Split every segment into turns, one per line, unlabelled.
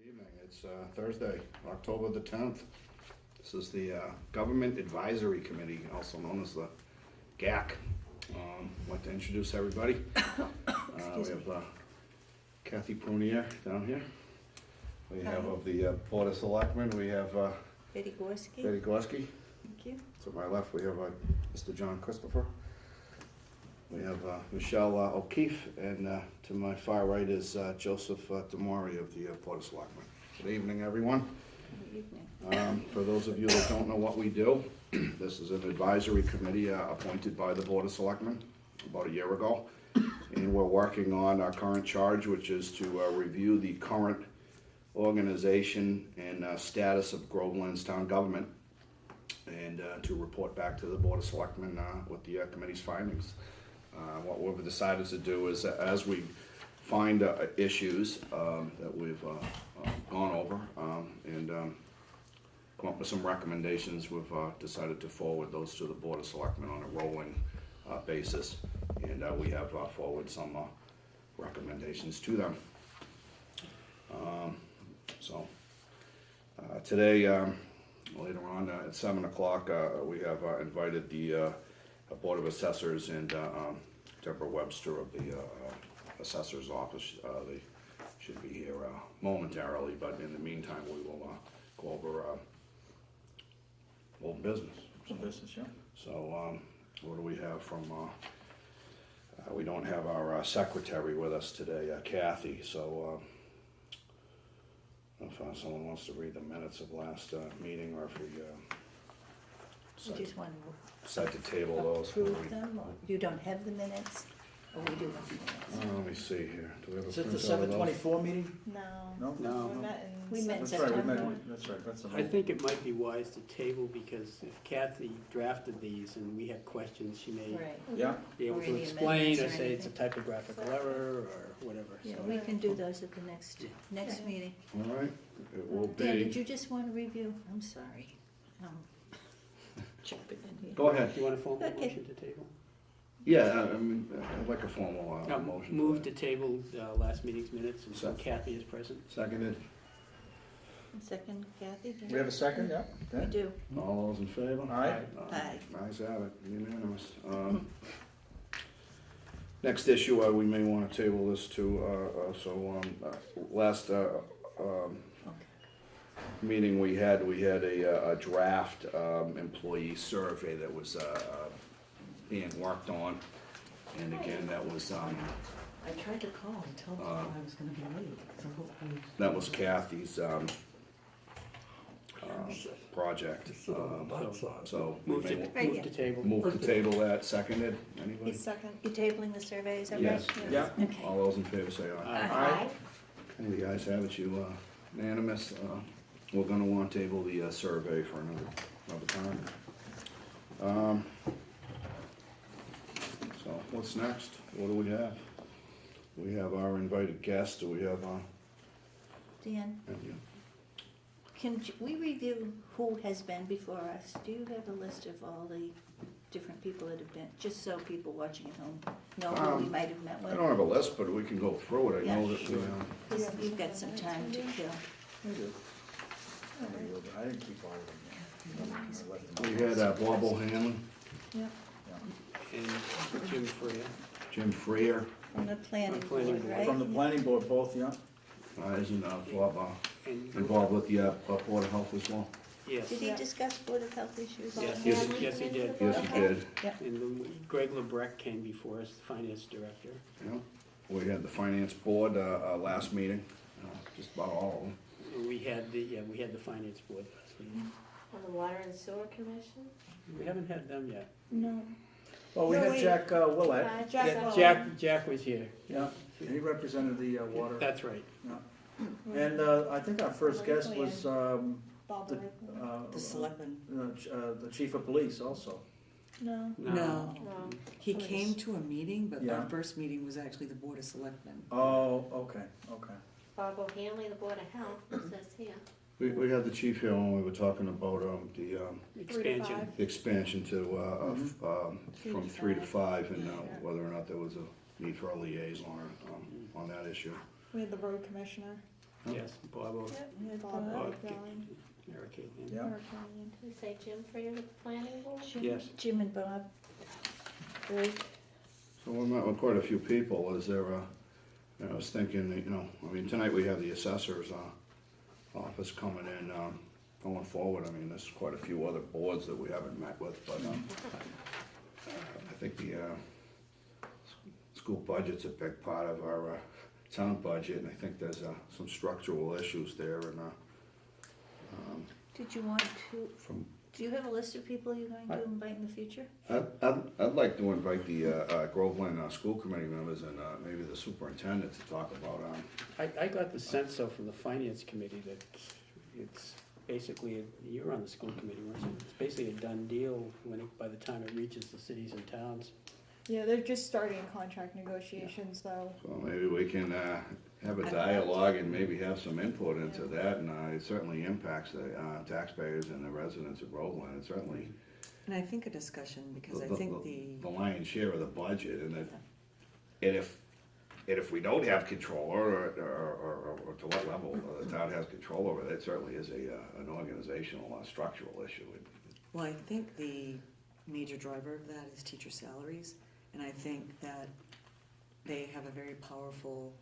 Evening. It's Thursday, October the 10th. This is the Government Advisory Committee, also known as the GAC. I'd like to introduce everybody. We have Kathy Prunier down here. We have of the Board of Selectmen, we have
Betty Gorski.
Betty Gorski.
Thank you.
To my left, we have Mr. John Christopher. We have Michelle O'Keefe, and to my far right is Joseph Demori of the Board of Selectmen. Good evening, everyone.
Good evening.
For those of you that don't know what we do, this is an advisory committee appointed by the Board of Selectmen about a year ago. And we're working on our current charge, which is to review the current organization and status of Groveland's town government, and to report back to the Board of Selectmen with the committee's findings. What we've decided to do is, as we find issues that we've gone over and come up with some recommendations, we've decided to forward those to the Board of Selectmen on a rolling basis, and we have forwarded some recommendations to them. Today, later on at 7 o'clock, we have invited the Board of Assessors and Deborah Webster of the Assessor's Office. They should be here momentarily, but in the meantime, we will go over old business.
Some business, yeah.
So, what do we have from, we don't have our secretary with us today, Kathy, so if someone wants to read the minutes of last meeting, or if we
We just want
decide to table
to
those.
approve them, or you don't have the minutes, or we do have the minutes?
Let me see here. Do we have a
Is it the
printout of those?
7/24 meeting?
No.
No?
No.
We met in.
We met in
That's right, we
September.
met, that's right, that's the.
I think it might be wise to table, because if Kathy drafted these and we have questions, she may
Right.
Yeah,
be able
Or
to
any
explain
amendments
or
or
say it's a
anything.
typographical error or whatever.
Yeah,
So
we can do those at the next
Yeah.
meeting.
All right, it will
Dan, did
be,
you just want to review? I'm sorry. Jumping in here.
go ahead.
Do you want a formal
Okay.
motion to table?
Yeah, I mean, I'd like a formal
No,
motion.
Move
for
to
that.
table last meeting's minutes, and so
Second.
Kathy is present.
Seconded.
Second, Kathy?
we have a second, yeah?
We
Okay.
do.
All those in favor?
Aye.
Aye.
Ayes have it, unanimous. Next issue, we may want to table this to, last
Okay.
meeting we had a draft employee survey that was being worked on. And again, that was,
I tried to call and tell them I was gonna be late, so hopefully.
that was Kathy's project. So we
Move to,
may
Right,
move to table.
move to table that, seconded, anybody?
He's second.
You tabling the survey, is that right?
Yes.
Yeah.
Okay.
All those in favor say aye.
Aye.
Any of the ayes have it, unanimous. We're gonna want to table the survey for another time. So what's next? What do we have? We have our invited guest. Do we have,
Dan,
yeah.
can we review who has been before us? Do you have a list of all the different people that have been, just so people watching at home know who we might have met
I
with?
don't have a list, but we can go through it. I know
Yeah.
that we,
'Cause you've got some time to kill.
We do. I didn't keep all of them. I left them.
we had Bob O'Hanlon,
Yeah.
And Jim Freya.
Jim Freer,
From the planning
Planning
board,
board.
right?
From the planning board, both, yeah?
isn't Bob
And
involved with the Board of Health as well?
yes,
Did he discuss Board of Health issues?
yes,
Yes.
yes, he did.
Yes, he did.
And then Greg LeBrecq came before us, the finance director.
Yeah. We had the finance board last meeting, just about all of them.
And we had the finance board last meeting.
On the Water and Sewer Commission?
We haven't had them yet.
No.
Well, we
No,
had
wait.
Jack Willett,
Jack
Yeah,
Willow.
Jack was here.
yeah, and he represented the water.
That's right.
And I think our first guest was
Bob
the,
White.
The selectman.
the chief of police also.
No.
No,
No.
he came to a meeting, but
Yeah.
our first meeting was actually the Board of Selectmen.
Oh, okay, okay.
Bob O'Hanley, the Board of Health, it says here.
We had the chief here when we were talking about the
Expansion.
five.
the expansion to, from 3 to 5, and
Yeah.
whether or not there was a need for a liaison on that issue.
We had the road commissioner.
Yes, Bob,
Yep, we had
Bob
Bob.
O'Brien.
Eric Caitlin.
Yeah.
You say Jim for your planning board?
Yes.
Jim and Bob. Great.
So we met with quite a few people. Is there a, I was thinking, that, I mean, tonight we have the assessor's office coming in, going forward. I mean, there's quite a few other boards that we haven't met with, but I think the school budget's a big part of our town budget, and I think there's some structural issues there, and
Did you want to,
from
do you have a list of people you're going to invite in the future?
I'd like to invite the Groveland School Committee members and maybe the superintendent to talk about,
I got the sense though from the finance committee that it's basically, you're on the school committee, weren't you? It's basically a done deal by the time it reaches the cities and towns.
Yeah, they're just starting contract negotiations though.
so maybe we can have a dialogue and maybe have some input into that, and it certainly impacts the taxpayers and the residents of Groveland. It certainly,
And I think a discussion, because I think
the lion's share of the budget, and if we don't have control, or to what level the town has control over it, it certainly is an organizational structural issue.
Well, I think the major driver of that is teacher salaries, and I think that they have a very powerful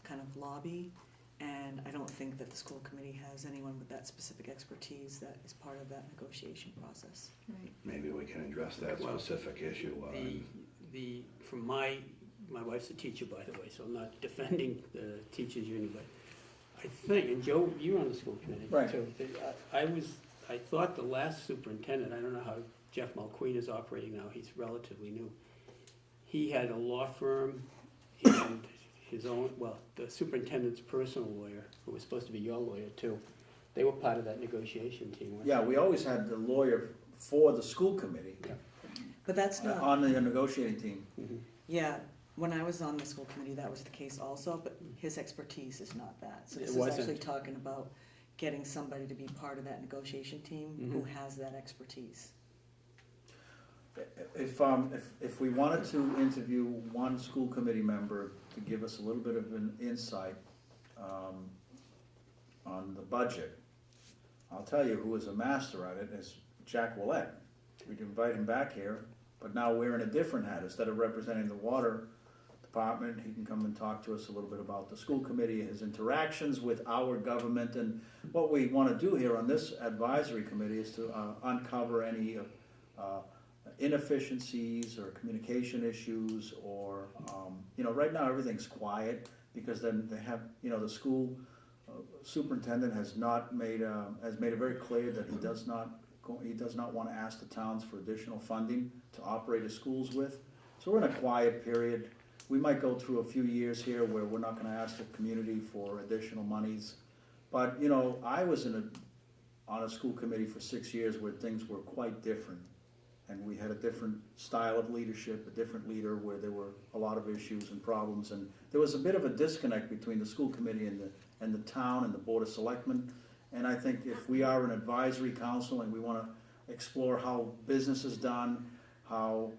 kind of lobby, and I don't think that the school committee has anyone with that specific expertise that is part of that negotiation process.
Right.
Maybe we can address that
Well,
specific issue.
From my wife's a teacher, by the way, so I'm not defending the teachers union, but I think, and Joe, you're on the school committee
Right.
too. I thought the last superintendent, I don't know how Jeff Mulqueen is operating now, he's relatively new. He had a law firm and his own, well, the superintendent's personal lawyer, who was supposed to be your lawyer too, they were part of that negotiation team, weren't they?
Yeah, we always had the lawyer for the school committee
But that's not,
on the negotiating team.
Mhm.
yeah, when I was on the school committee, that was the case also, but his expertise is not that. So
It
this is
wasn't.
actually talking about getting somebody to be part of that negotiation team who
Mhm.
has that expertise.
If we wanted to interview one school committee member to give us a little bit of an insight on the budget, I'll tell you who is a master at it is Jack Willett. We'd invite him back here, but now we're in a different hat. Instead of representing the water department, he can come and talk to us a little bit about the school committee, his interactions with our government, and what we want to do here on this advisory committee is to uncover any inefficiencies or communication issues, or right now everything's quiet because then they have, the school superintendent has made it very clear that he does not want to ask the towns for additional funding to operate his schools with. So we're in a quiet period. We might go through a few years here where we're not going to ask the community for additional monies. But, I was on a school committee for 6 years where things were quite different. And we had a different style of leadership, a different leader where there were a lot of issues and problems. And there was a bit of a disconnect between the school committee and the town and the Board of Selectmen. And I think if we are an advisory council and we want to explore how business is done, how,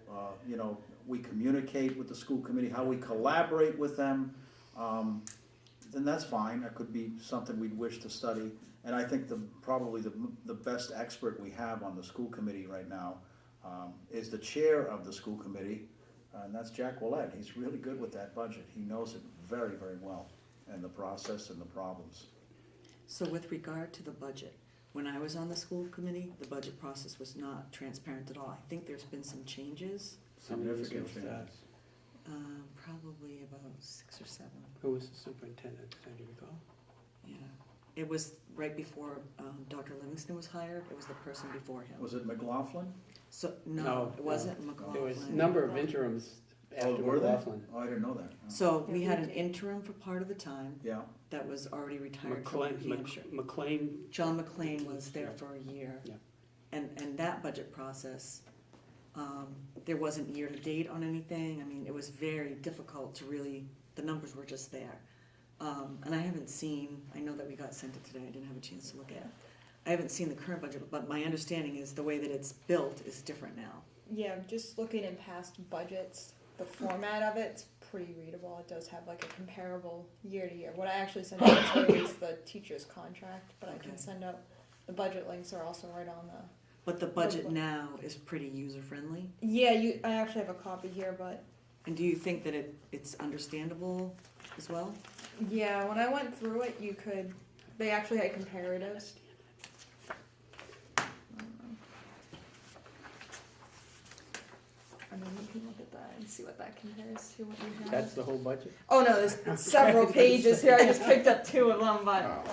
we communicate with the school committee, how we collaborate with them, then that's fine. That could be something we'd wish to study. And I think probably the best expert we have on the school committee right now is the chair of the school committee, and that's Jack Willett. He's really good with that budget. He knows it very, very well, and the process and the problems.
So with regard to the budget, when I was on the school committee, the budget process was not transparent at all. I think there's been some changes,
Some years ago,
Significant changes.
probably about 6 or 7.
Who was the superintendent, do you recall?
Yeah, it was right before Dr. Livingston was hired. It was the person before him.
Was it McLaughlin?
So,
No,
no, it wasn't
There was a
McLaughlin.
number of interims after
Were they?
McLaughlin.
Oh, I didn't know that. Oh.
So we had an interim for part of the time
Yeah,
that was already retired from
McLean,
New Hampshire.
McLean,
John McLean was there for a year.
Yeah.
And that budget process, there wasn't year-to-date on anything. I mean, it was very difficult to really, the numbers were just there. And I haven't seen, I know that we got sent it today, I didn't have a chance to look at it. I haven't seen the current budget, but my understanding is the way that it's built is different now.
Yeah, just looking in past budgets, the format of it's pretty readable. It does have like a comparable year to year. What I actually sent out today is the teacher's contract, but I
Okay.
can send out, the budget links are also right on the.
But the budget now is pretty user-friendly,
Yeah, I actually have a copy here, but
and do you think that it's understandable as well?
yeah, when I went through it, they actually had comparatives. I mean, you can look at that and see what that compares to what you have.
That's the whole budget?
Oh no, there's several pages here. I just picked up 2 of them, but
Wow,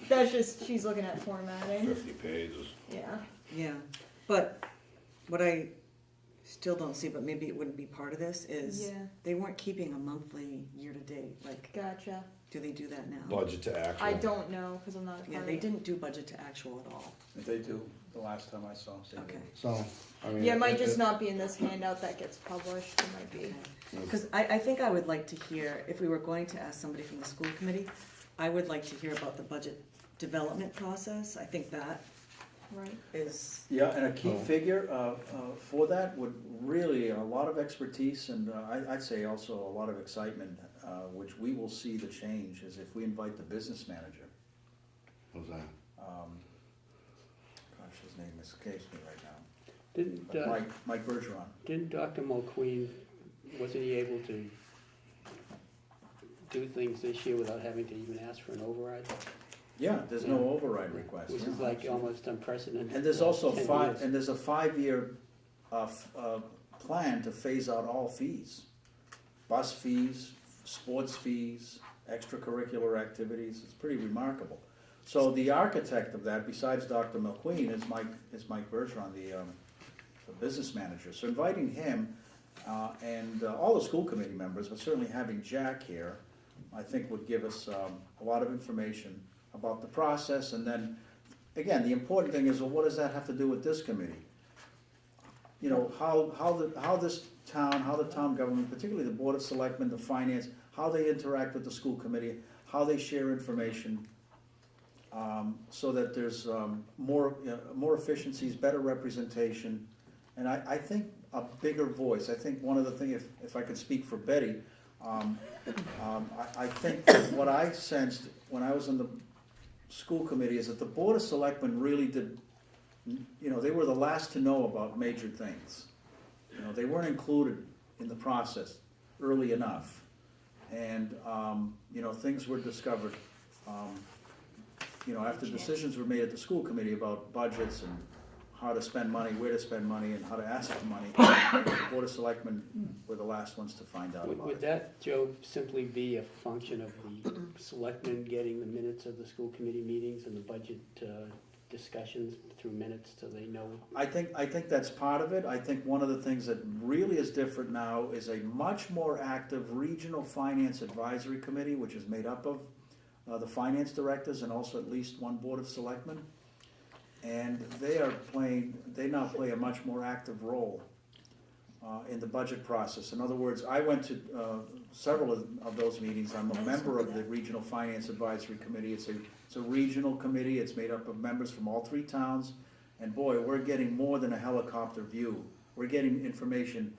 that's just, she's looking at formatting.
50 pages.
Yeah.
Yeah, but what I still don't see, but maybe it wouldn't be part of this, is
Yeah.
they weren't keeping a monthly year-to-date, like,
Gotcha.
do they do that now?
Budget to actual.
I don't know because I'm not a part
Yeah,
of
they
it.
didn't do budget to actual at all.
They do, the last time I saw them. they do.
Okay.
So, I mean.
Yeah, it might just not be in this handout that gets published. It might be.
Because I think I would like to hear, if we were going to ask somebody from the school committee, I would like to hear about the budget development process. I think that
Right.
is,
Yeah, and a key
Oh.
figure for that would really, a lot of expertise and I'd say also a lot of excitement, which we will see the change, is if we invite the business manager.
What's that?
Gosh, his name escapes me right now.
Didn't,
But Mike Bergeron.
didn't Dr. Mulqueen, wasn't he able to do things this year without having to even ask for an override?
Yeah, there's no override request.
Which
yeah,
is like
absolutely.
almost unprecedented.
And there's
for
also
10
five,
years.
and there's a 5-year plan to phase out all fees. Bus fees, sports fees, extracurricular activities, it's pretty remarkable. So the architect of that, besides Dr. McQueen, is Mike Bergeron, the business manager. So inviting him and all the school committee members, but certainly having Jack here, I think would give us a lot of information about the process. And then, again, the important thing is, well, what does that have to do with this committee? You know, how this town, how the town government, particularly the Board of Selectmen, the finance, how they interact with the school committee, how they share information, so that there's more efficiencies, better representation, and I think a bigger voice. I think one of the things, if I could speak for Betty, I think what I sensed when I was in the school committee is that the Board of Selectmen really did, you know, they were the last to know about major things. You know, they weren't included in the process early enough. And, you know, things were discovered, you know, after decisions were made at the school committee about budgets and how to spend money, where to spend money, and how to ask for money. The Board of Selectmen were the last ones to find out
Would
about
would
it.
that, Joe, simply be a function of the selectmen getting the minutes of the school committee meetings and the budget discussions through minutes so they know?
I think that's part of it. I think one of the things that really is different now is a much more active regional finance advisory committee, which is made up of the finance directors and also at least one board of selectmen. And they now play a much more active role in the budget process. In other words, I went to several of those meetings. I'm a member of the Regional Finance Advisory Committee. It's a regional committee. It's made up of members from all 3 towns. And boy, we're getting more than a helicopter view. We're getting information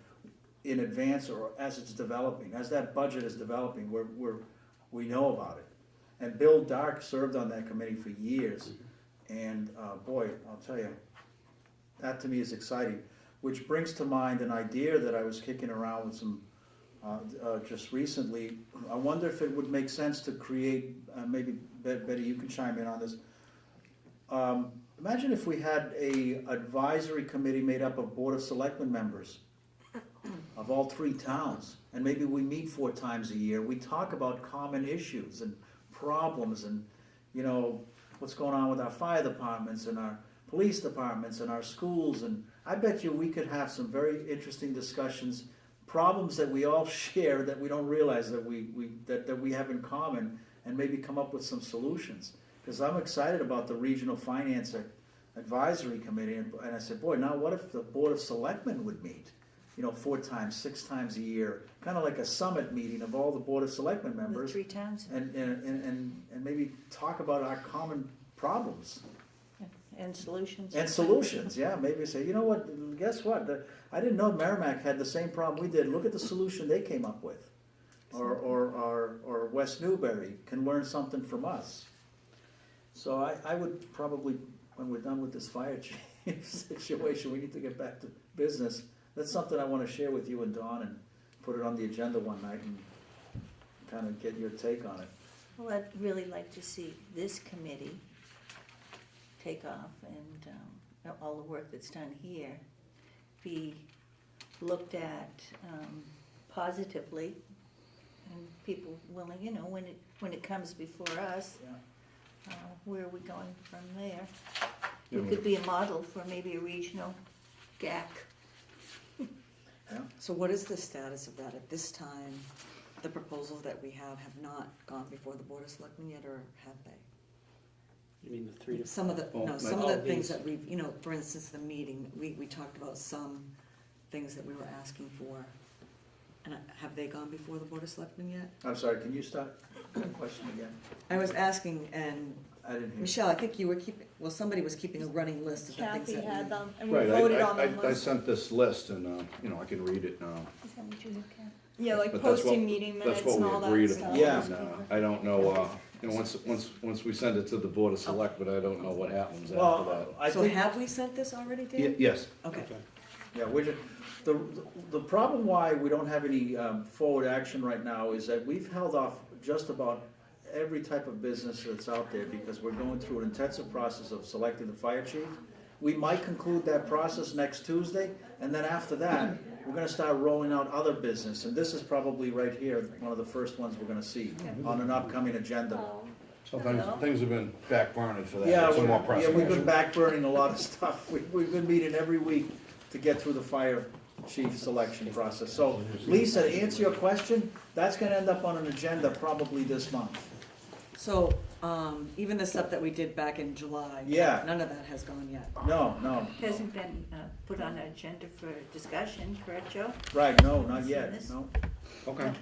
in advance or as it's developing. As that budget is developing, we know about it. And Bill Dark served on that committee for years. And boy, I'll tell you, that to me is exciting. Which brings to mind an idea that I was kicking around with some just recently. I wonder if it would make sense to create, maybe Betty, you can chime in on this. Imagine if we had a advisory committee made up of Board of Selectmen members of all 3 towns. And maybe we meet 4 times a year. We talk about common issues and problems and, you know, what's going on with our fire departments and our police departments and our schools. And I bet you we could have some very interesting discussions, problems that we all share that we don't realize that we have in common, and maybe come up with some solutions. Because I'm excited about the Regional Finance Advisory Committee, and I said, boy, now what if the Board of Selectmen would meet, you know, 4 times, 6 times a year, kind of like a summit meeting of all the Board of Selectmen
The
members,
3 towns
and maybe talk about our common problems.
and solutions.
And solutions, yeah, maybe say, you know what, guess what, I didn't know Merrimack had the same problem we did, look at the solution they came up with. or West Newbury can learn something from us. So I would probably, when we're done with this fire chief situation, we need to get back to business. That's something I wanna share with you and Dawn and put it on the agenda one night and kinda get your take on it.
Well, I'd really like to see this committee take off and all the work that's done here be looked at positively, and people willing, you know, when it comes before us,
Yeah.
where are we going from there?
Yeah,
It could be a model for maybe a regional GAC.
So what is the status of that? At this time, the proposals that we have not gone before the Board of Selectmen yet, or have they?
You mean the 3 to
Some of the,
Well,
no, some
all
of the things
these-
that we've, you know, for instance, the meeting, we talked about some things that we were asking for. And have they gone before the Board of Selectmen yet?
I'm sorry, can you start the question again?
I was asking, and
I didn't hear.
Michelle, I think you were keeping, well, somebody was keeping a running list of the things
Kathy
that
had
we.
them, and we
Right,
voted on them.
I sent this list and, you know, I can read it now.
Is that what you have, Kat?
Yeah, like
But that's what-
posting meeting minutes
That's what
and
we
all that
agreed
stuff.
upon.
Yeah.
And, I don't know, you know, once we send it to the Board of Selectmen, I don't know what happens after that.
Well, I
So
think,
have we sent this already, Dan?
Yes,
Okay.
yeah, the problem why we don't have any forward action right now is that we've held off just about every type of business that's out there because we're going through an intensive process of selecting the fire chief. We might conclude that process next Tuesday, and then after that, we're gonna start rolling out other business, and this is probably right here, one of the first ones we're gonna see on an upcoming agenda.
Oh,
so things have been backburnered for that,
Yeah,
some more
yeah,
pressing.
we've been backburning a lot of stuff. We've been meeting every week to get through the fire chief selection process. So, Lisa, to answer your question, that's gonna end up on an agenda probably this month.
So, even the stuff that we did back in July.
Yeah.
None of that has gone yet.
No,
Hasn't been put on an agenda for discussion, correct, Joe?
right, no, not yet, no.
Okay,
can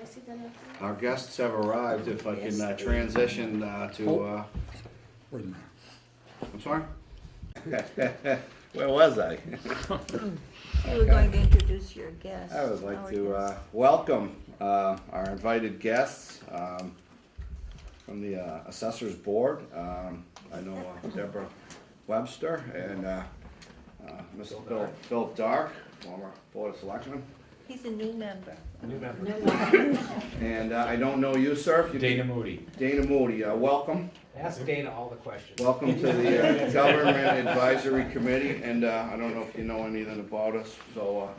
I see the note?
our guests have arrived, if I can
Yes.
transition to, I'm sorry? Where was I?
You were going to introduce your guest.
I would like
our
to
guest.
welcome our invited guests from the Assessors Board. I know Deborah Webster and Mr. Bill Dark, former Board of Selectmen.
He's a new member.
And I don't know you, sir. If you
Dana
could-
Moody.
Dana Moody, welcome.
Ask Dana all the questions.
Welcome to the Government Advisory Committee, and I don't know if you know anything about us, so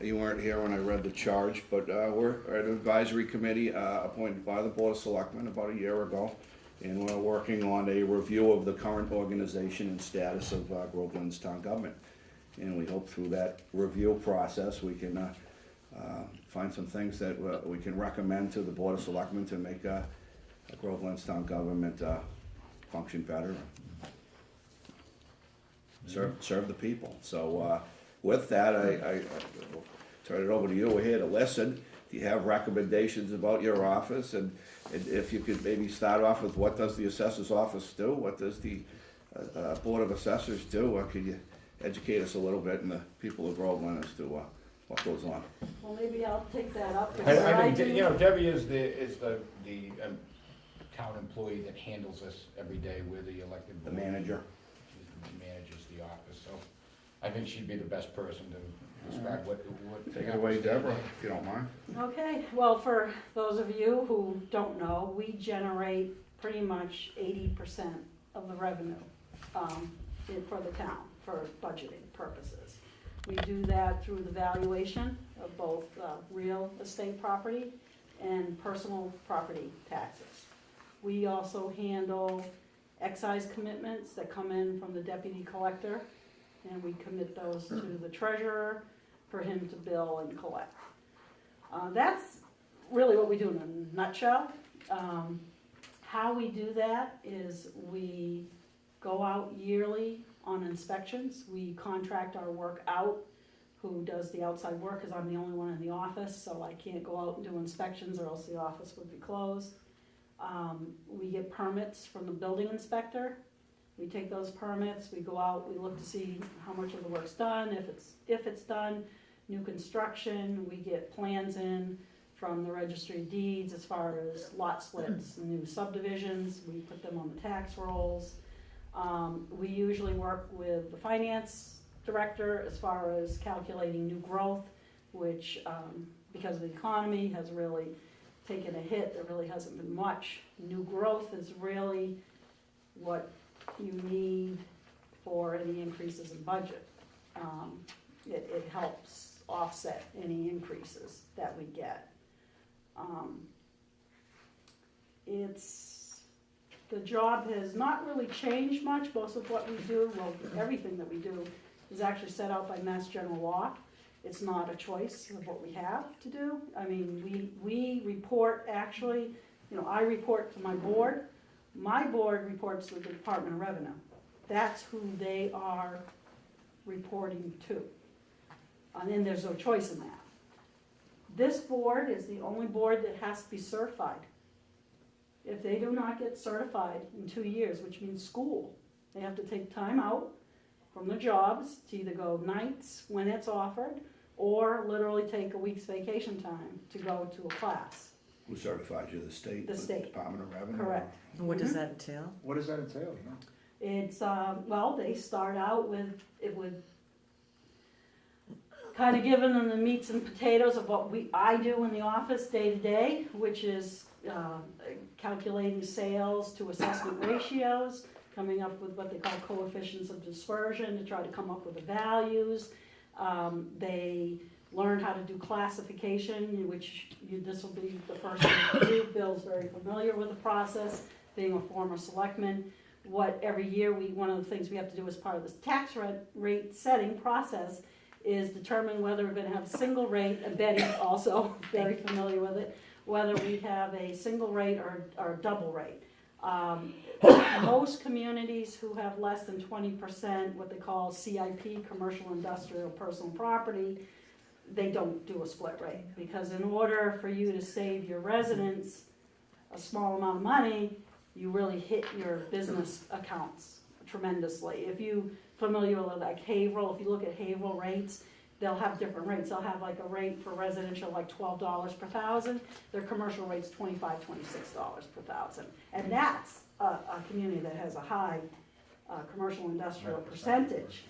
you weren't here when I read the charge, but we're an advisory committee appointed by the Board of Selectmen about a year ago, and we're working on a review of the current organization and status of Groveland's town government. And we hope through that review process, we can find some things that we can recommend to the Board of Selectmen to make Groveland's town government function better, serve the people. So with that, I will turn it over to you. We're here to listen. Do you have recommendations about your office? And if you could maybe start off with what does the assessor's office do? What does the Board of Assessors do? Could you educate us a little bit and the people of Groveland as to what goes on?
Well, maybe I'll take that up. because what
I
I
mean,
do-
you know, Debbie is the town employee that handles this every day. We're the elected
The
board.
manager?
She manages the office, so I think she'd be the best person to describe what.
Take it away, Deborah, if you don't mind.
Okay, well, for those of you who don't know, we generate pretty much 80% of the revenue for the town, for budgeting purposes. We do that through the valuation of both real estate property and personal property taxes. We also handle excise commitments that come in from the deputy collector, and we commit those to the treasurer for him to bill and collect. That's really what we do in a nutshell. How we do that is we go out yearly on inspections. We contract our work out. Who does the outside work, because I'm the only one in the office, so I can't go out and do inspections or else the office would be closed. We get permits from the building inspector. We take those permits, we go out, we look to see how much of the work's done, if it's done, new construction, we get plans in from the registry of deeds as far as lot splits, new subdivisions, we put them on the tax rolls. We usually work with the finance director as far as calculating new growth, which, because of the economy, has really taken a hit. There really hasn't been much. New growth is really what you need for any increases in budget. It helps offset any increases that we get. The job has not really changed much. Most of what we do, well, everything that we do is actually set out by Mass General Law. It's not a choice of what we have to do. I mean, we report actually, I report to my board. My board reports to the Department of Revenue. That's who they are reporting to. And then there's no choice in that. This board is the only board that has to be certified. If they do not get certified in 2 years, which means school, they have to take time out from their jobs to either go nights when it's offered, or literally take a week's vacation time to go to a class.
Who certifies you, the state?
The state.
Department of Revenue?
Correct.
And what does that entail?
What does that entail, you know?
It's, well, they start out with, it would kind of giving them the meats and potatoes of what I do in the office day to day, which is calculating sales to assessment ratios, coming up with what they call coefficients of dispersion to try to come up with the values. They learn how to do classification, which this will be the first thing to do. Bill's very familiar with the process, being a former selectman. What every year one of the things we have to do as part of this tax rate setting process is determine whether we're going to have a single rate, and Betty's also very familiar with it, whether we have a single rate or a double rate. Most communities who have less than 20%, what they call CIP, commercial, industrial, personal property, they don't do a split rate. Because in order for you to save your residents a small amount of money, you really hit your business accounts tremendously. If you familiar with like Haverhill, if you look at Haverhill rates, they'll have different rates. They'll have like a rate for residential like $12 per thousand. Their commercial rate's $25, $26 per thousand. And that's a community that has a high commercial industrial percentage.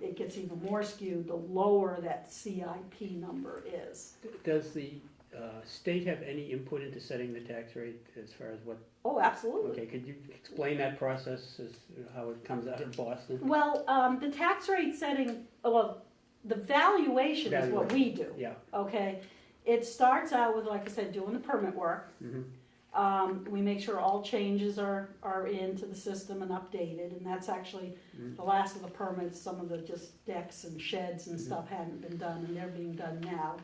It gets even more skewed the lower that CIP number is.
Does the state have any input into setting the tax rate as far as what?
Oh, absolutely.
Okay, could you explain that process, as how it comes out of Boston?
Well, the tax rate setting, well, the valuation is what we do.
Yeah.
Okay, it starts out with, like I said, doing the permit work.
Mm-hmm.
We make sure all changes are into the system and updated, and that's actually the last of the permits. Some of the just decks and sheds and stuff hadn't been done, and they're being done now.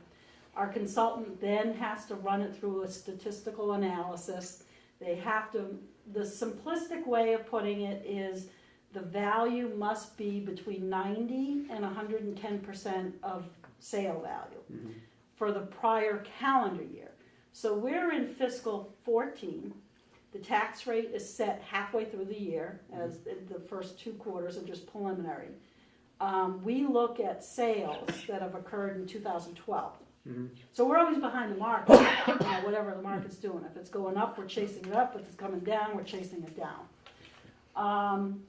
Our consultant then has to run it through a statistical analysis. They have to, the simplistic way of putting it is the value must be between 90 and 110% of sale value for the prior calendar year. So we're in fiscal 14. The tax rate is set halfway through the year, as the first 2 quarters are just preliminary. We look at sales that have occurred in 2012. So we're always behind the market, whatever the market's doing. If it's going up, we're chasing it up. If it's coming down, we're chasing it down.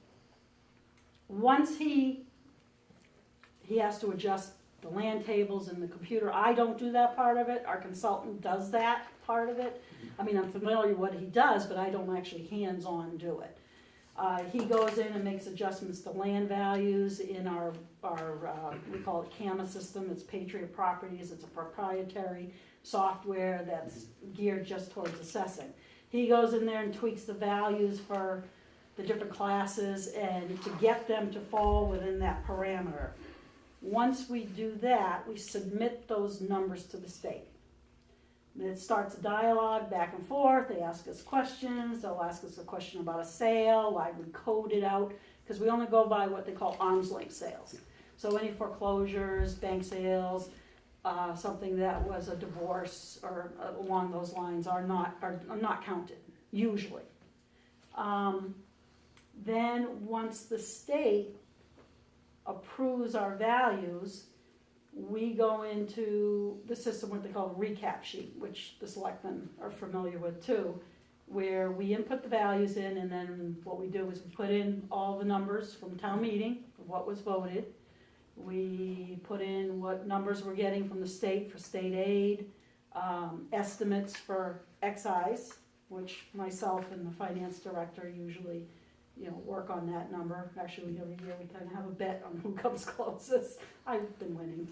Once he has to adjust the land tables in the computer. I don't do that part of it. Our consultant does that part of it. I mean, I'm familiar with what he does, but I don't actually hands-on do it. He goes in and makes adjustments to land values in our we call it CAMA system. It's Patriot Properties. It's a proprietary software that's geared just towards assessing. He goes in there and tweaks the values for the different classes and to get them to fall within that parameter. Once we do that, we submit those numbers to the state. It starts a dialogue back and forth. They ask us questions. They'll ask us a question about a sale. I would code it out because we only go by what they call arm's length sales. So any foreclosures, bank sales, something that was a divorce or along those lines are not counted usually. Then once the state approves our values, we go into the system, what they call a recap sheet, which the selectmen are familiar with too, where we input the values in, and then what we do is we put in all the numbers from town meeting, what was voted. We put in what numbers we're getting from the state for state aid, estimates for excise, which myself and the finance director usually, work on that number. Actually, every year we kind of have a bet on who comes closest. I've been winning.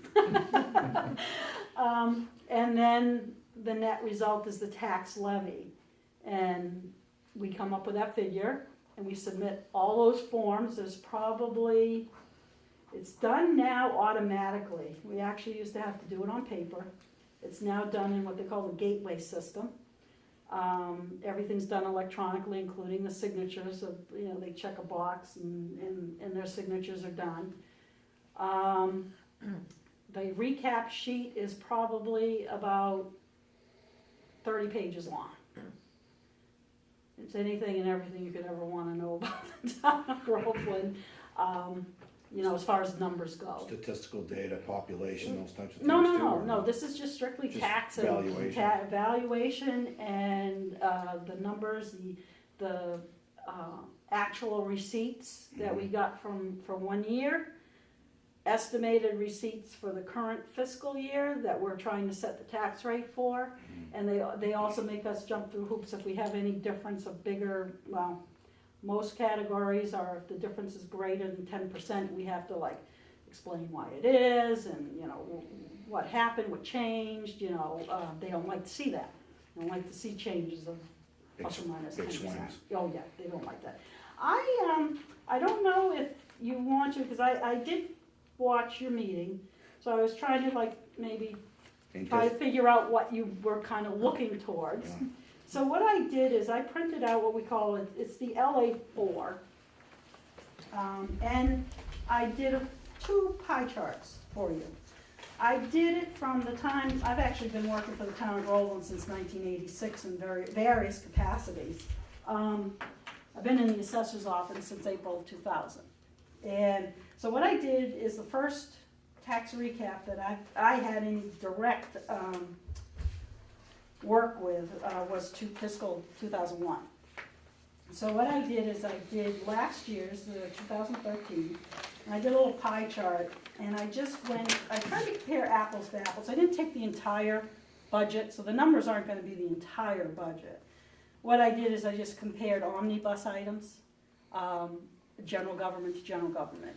And then the net result is the tax levy. And we come up with that figure, and we submit all those forms. There's probably, it's done now automatically. We actually used to have to do it on paper. It's now done in what they call the gateway system. Everything's done electronically, including the signatures of, they check a box and their signatures are done. The recap sheet is probably about 30 pages long. It's anything and everything you could ever want to know about the town of Groveland, as far as numbers go.
Statistical data, population, those types of things.
No, this is just strictly
Just
tax and
valuation.
valuation and the numbers, the actual receipts that we got from 1 year, estimated receipts for the current fiscal year that we're trying to set the tax rate for, and they also make us jump through hoops if we have any difference of bigger, most categories are, if the difference is greater than 10%, we have to explain why it is, and what happened, what changed. They don't like to see that. They don't like to see changes of plus or minus 10%.
Big swings.
Oh yeah, they don't like that. I don't know if you want to, because I did watch your meeting, so I was trying to maybe
And
try to
just-
figure out what you were kind of looking towards.
Yeah.
So what I did is I printed out what we call it's the LA4, and I did 2 pie charts for you. I did it from the time, I've actually been working for the town of Groveland since 1986 in various capacities. I've been in the assessor's office since April of 2000. And so what I did is the first tax recap that I had any direct work with was to fiscal 2001. So what I did is I did last year's, 2013, and I did a little pie chart, and I tried to compare apples to apples. I didn't take the entire budget, so the numbers aren't going to be the entire budget. What I did is I just compared omnibus items, general government to general government,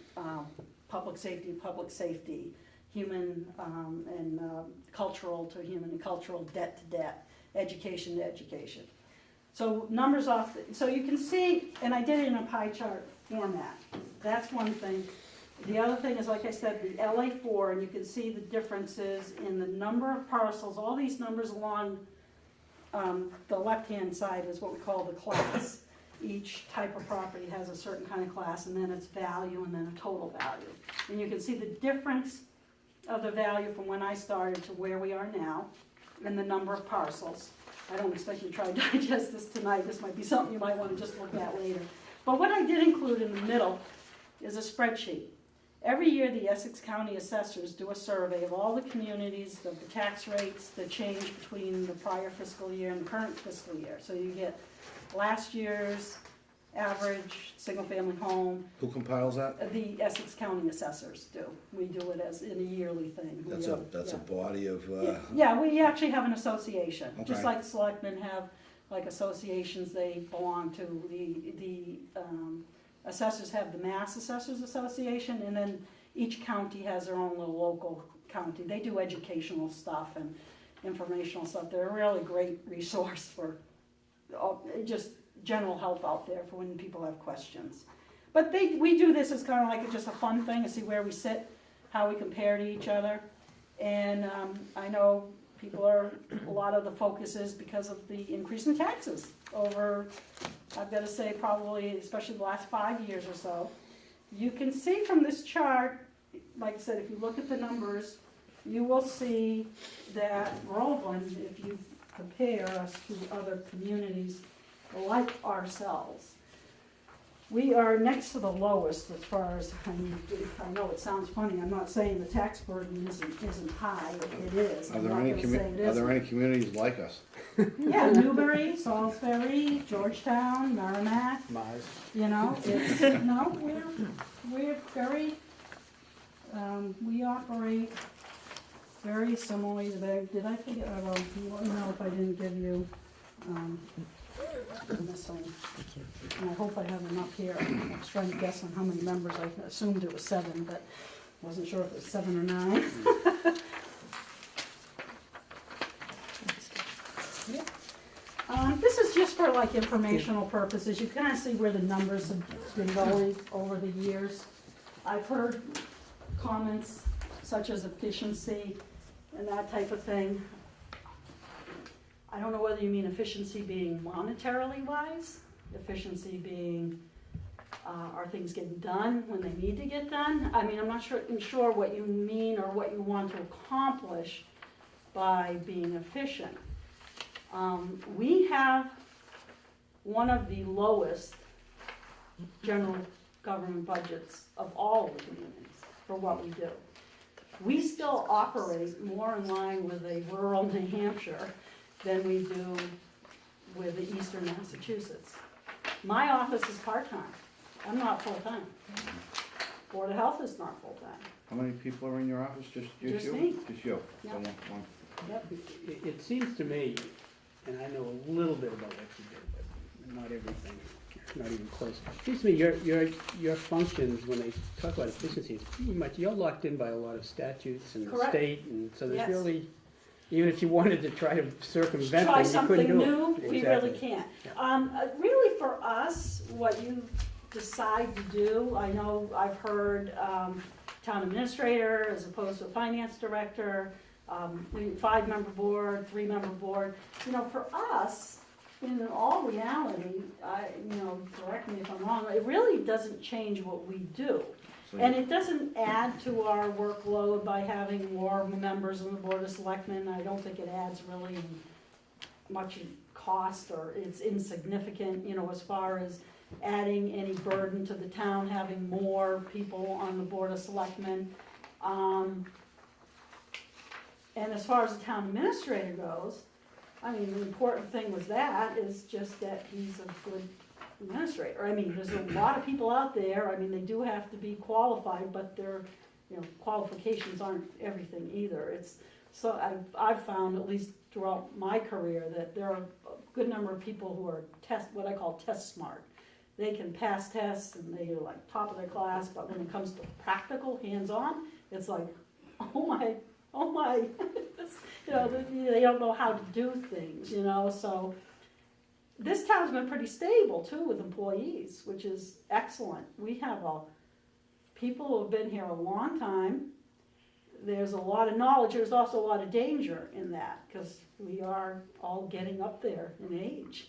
public safety, human and cultural to human and cultural, debt to debt, education to education. So numbers off, so you can see, and I did it in a pie chart format. That's one thing. The other thing is, like I said, the LA4, and you can see the differences in the number of parcels. All these numbers along the left-hand side is what we call the class. Each type of property has a certain kind of class, and then its value, and then a total value. And you can see the difference of the value from when I started to where we are now, and the number of parcels. I don't expect you to try to digest this tonight. This might be something you might want to just look at later. But what I did include in the middle is a spreadsheet. Every year, the Essex County assessors do a survey of all the communities, of the tax rates, the change between the prior fiscal year and the current fiscal year. So you get last year's average single-family home.
Who compiles that?
The Essex County assessors do. We do it as in a yearly thing.
That's a body of,
Yeah, we actually have an association, just
Okay.
like selectmen have associations they belong to. The assessors have the Mass Assessors Association, and then each county has their own little local county. They do educational stuff and informational stuff. They're a really great resource for just general help out there for when people have questions. But we do this as kind of like just a fun thing to see where we sit, how we compare to each other. And I know a lot of the focus is because of the increase in taxes over, I've got to say, probably, especially the last 5 years or so. You can see from this chart, like I said, if you look at the numbers, you will see that Groveland, if you compare us to other communities like ourselves, We are next to the lowest as far as, I know it sounds funny, I'm not saying the tax burden isn't high, it is.
Are
I'm
there
not
any
gonna say it
are there
isn't.
any communities like us?
Yeah, Newbury, Salisbury, Georgetown, Merrimack,
Mars.
you know, it's, no, we're very, we operate very similarly to the, did I forget, well, you want to know if I didn't give you, this one. And I hope I have them up here. I was trying to guess on how many members, I assumed it was 7, but wasn't sure if it was 7 or 9. This is just for like informational purposes. You kind of see where the numbers have been going over the years. I've heard comments such as efficiency and that type of thing. I don't know whether you mean efficiency being monetarily wise, efficiency being, are things getting done when they need to get done? I mean, I'm not sure what you mean or what you want to accomplish by being efficient. We have one of the lowest general government budgets of all the communities for what we do. We still operate more in line with a rural New Hampshire than we do with the eastern Massachusetts. My office is part-time. I'm not full-time. Board of Health is not full-time.
How many people are in your office? Just you?
Just me.
Just you?
Yeah.
So one.
Yep.
It seems to me, and I know a little bit about what you do, but not everything, not even close. It seems to me your functions, when they talk about efficiency, it's pretty much, you're locked in by a lot of statutes and the
Correct.
state, and so there's
Yes.
really, even if you wanted to try to circumvent
Try
them, you couldn't
something
do
new,
it.
we
Exactly.
really can't.
Yeah.
Really for us, what you decide to do, I know I've heard town administrator as opposed to a finance director, 5-member board, 3-member board. You know, for us, in all reality, correct me if I'm wrong, it really doesn't change what we do.
So
And it doesn't add to our workload by having more members on the Board of Selectmen. I don't think it adds really much in cost, or it's insignificant, as far as adding any burden to the town, having more people on the Board of Selectmen. And as far as the town administrator goes, I mean, the important thing with that is just that he's a good administrator. I mean, there's a lot of people out there, I mean, they do have to be qualified, but their, qualifications aren't everything either. So I've found, at least throughout my career, that there are a good number of people who are what I call test smart. They can pass tests and they're like top of their class, but when it comes to practical, hands-on, it's like, oh my, they don't know how to do things, so. This town's been pretty stable too with employees, which is excellent. We have people who have been here a long time. There's a lot of knowledge, there's also a lot of danger in that, because we are all getting up there in age.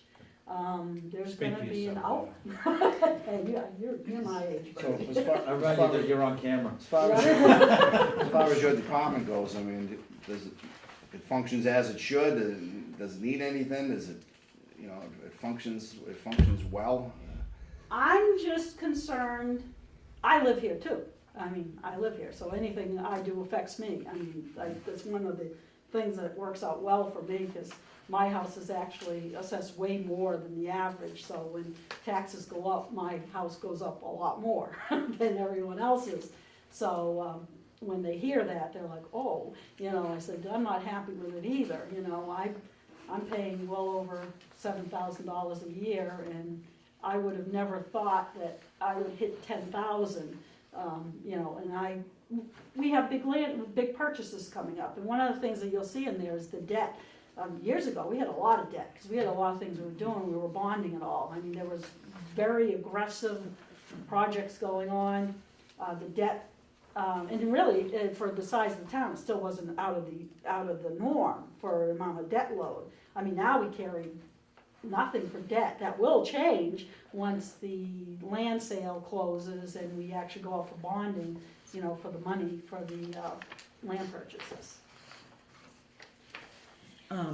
There's
Speak
gonna
for
be an
yourself,
Hey, you're my age,
So
buddy.
as far as
you're on camera.
As far as your department goes, I mean, it functions as it should? Does it need anything? Does it, it functions well?
I'm just concerned, I live here too. I live here, so anything I do affects me. That's one of the things that works out well for me, because my house is actually assessed way more than the average, so when taxes go up, my house goes up a lot more than everyone else's. So, when they hear that, they're like, oh, I said, I'm not happy with it either, I'm paying well over $7,000 a year, and I would have never thought that I would hit 10,000, and we have big purchases coming up, and one of the things that you'll see in there is the debt. Years ago, we had a lot of debt, because we had a lot of things we were doing, we were bonding it all. I mean, there was very aggressive projects going on, the debt, and really, for the size of the town, it still wasn't out of the norm for the amount of debt load. I mean, now we carry nothing for debt. That will change once the land sale closes and we actually go out for bonding, for the money for the land purchases.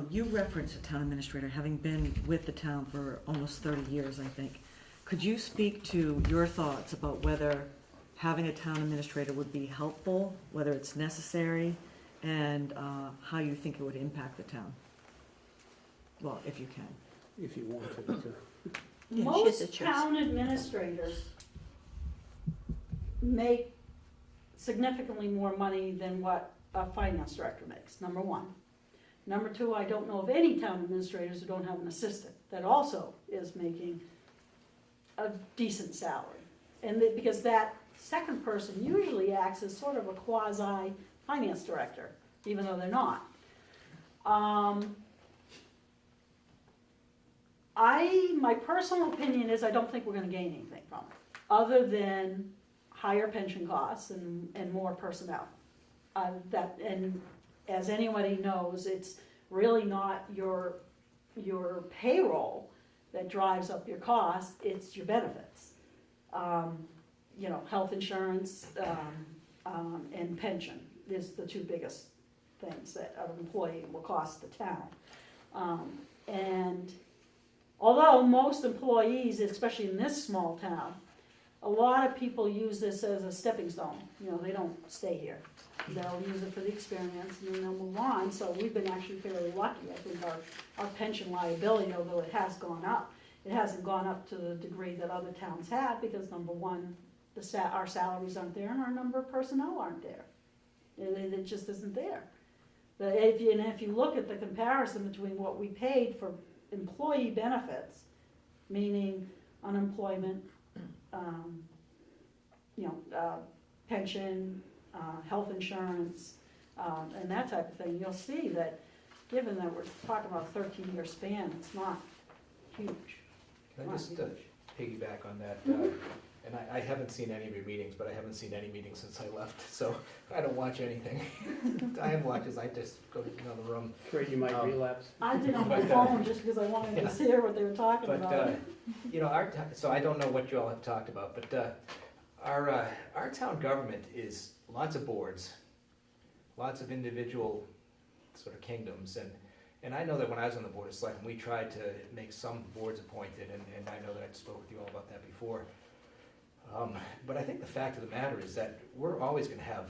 You referenced a town administrator, having been with the town for almost 30 years, I think. Could you speak to your thoughts about whether having a town administrator would be helpful, whether it's necessary, and how you think it would impact the town? Well, if you can.
If you wanted to.
Yeah, she has a
Most
choice.
town administrators make significantly more money than what a finance director makes, number one. Number two, I don't know of any town administrators who don't have an assistant that also is making a decent salary. And because that second person usually acts as sort of a quasi finance director, even though they're not. My personal opinion is I don't think we're gonna gain anything from it, other than higher pension costs and more personnel. And as anybody knows, it's really not your payroll that drives up your costs, it's your benefits. Health insurance, and pension is the two biggest things that an employee will cost the town. And although most employees, especially in this small town, a lot of people use this as a stepping stone. They don't stay here. They'll use it for the experience and then they'll move on. So we've been actually fairly lucky. I think our pension liability, although it has gone up, it hasn't gone up to the degree that other towns have because number one, our salaries aren't there and our number of personnel aren't there. It just isn't there. If you look at the comparison between what we paid for employee benefits, meaning unemployment, pension, health insurance, and that type of thing, you'll see that given that we're talking about a 13-year span, it's not huge.
Can I just piggyback on that? And I haven't seen any of your meetings, but I haven't seen any meetings since I left, so I don't watch anything. Diane watches, I just go to another room.
Afraid you might relapse.
I did on my phone just because I wanted to hear what they were talking
But,
about.
so I don't know what you all have talked about, but our town government is lots of boards, lots of individual sort of kingdoms, and I know that when I was on the Board of Selectmen, we tried to make some boards appointed, and I know that I spoke with you all about that before. But I think the fact of the matter is that we're always gonna have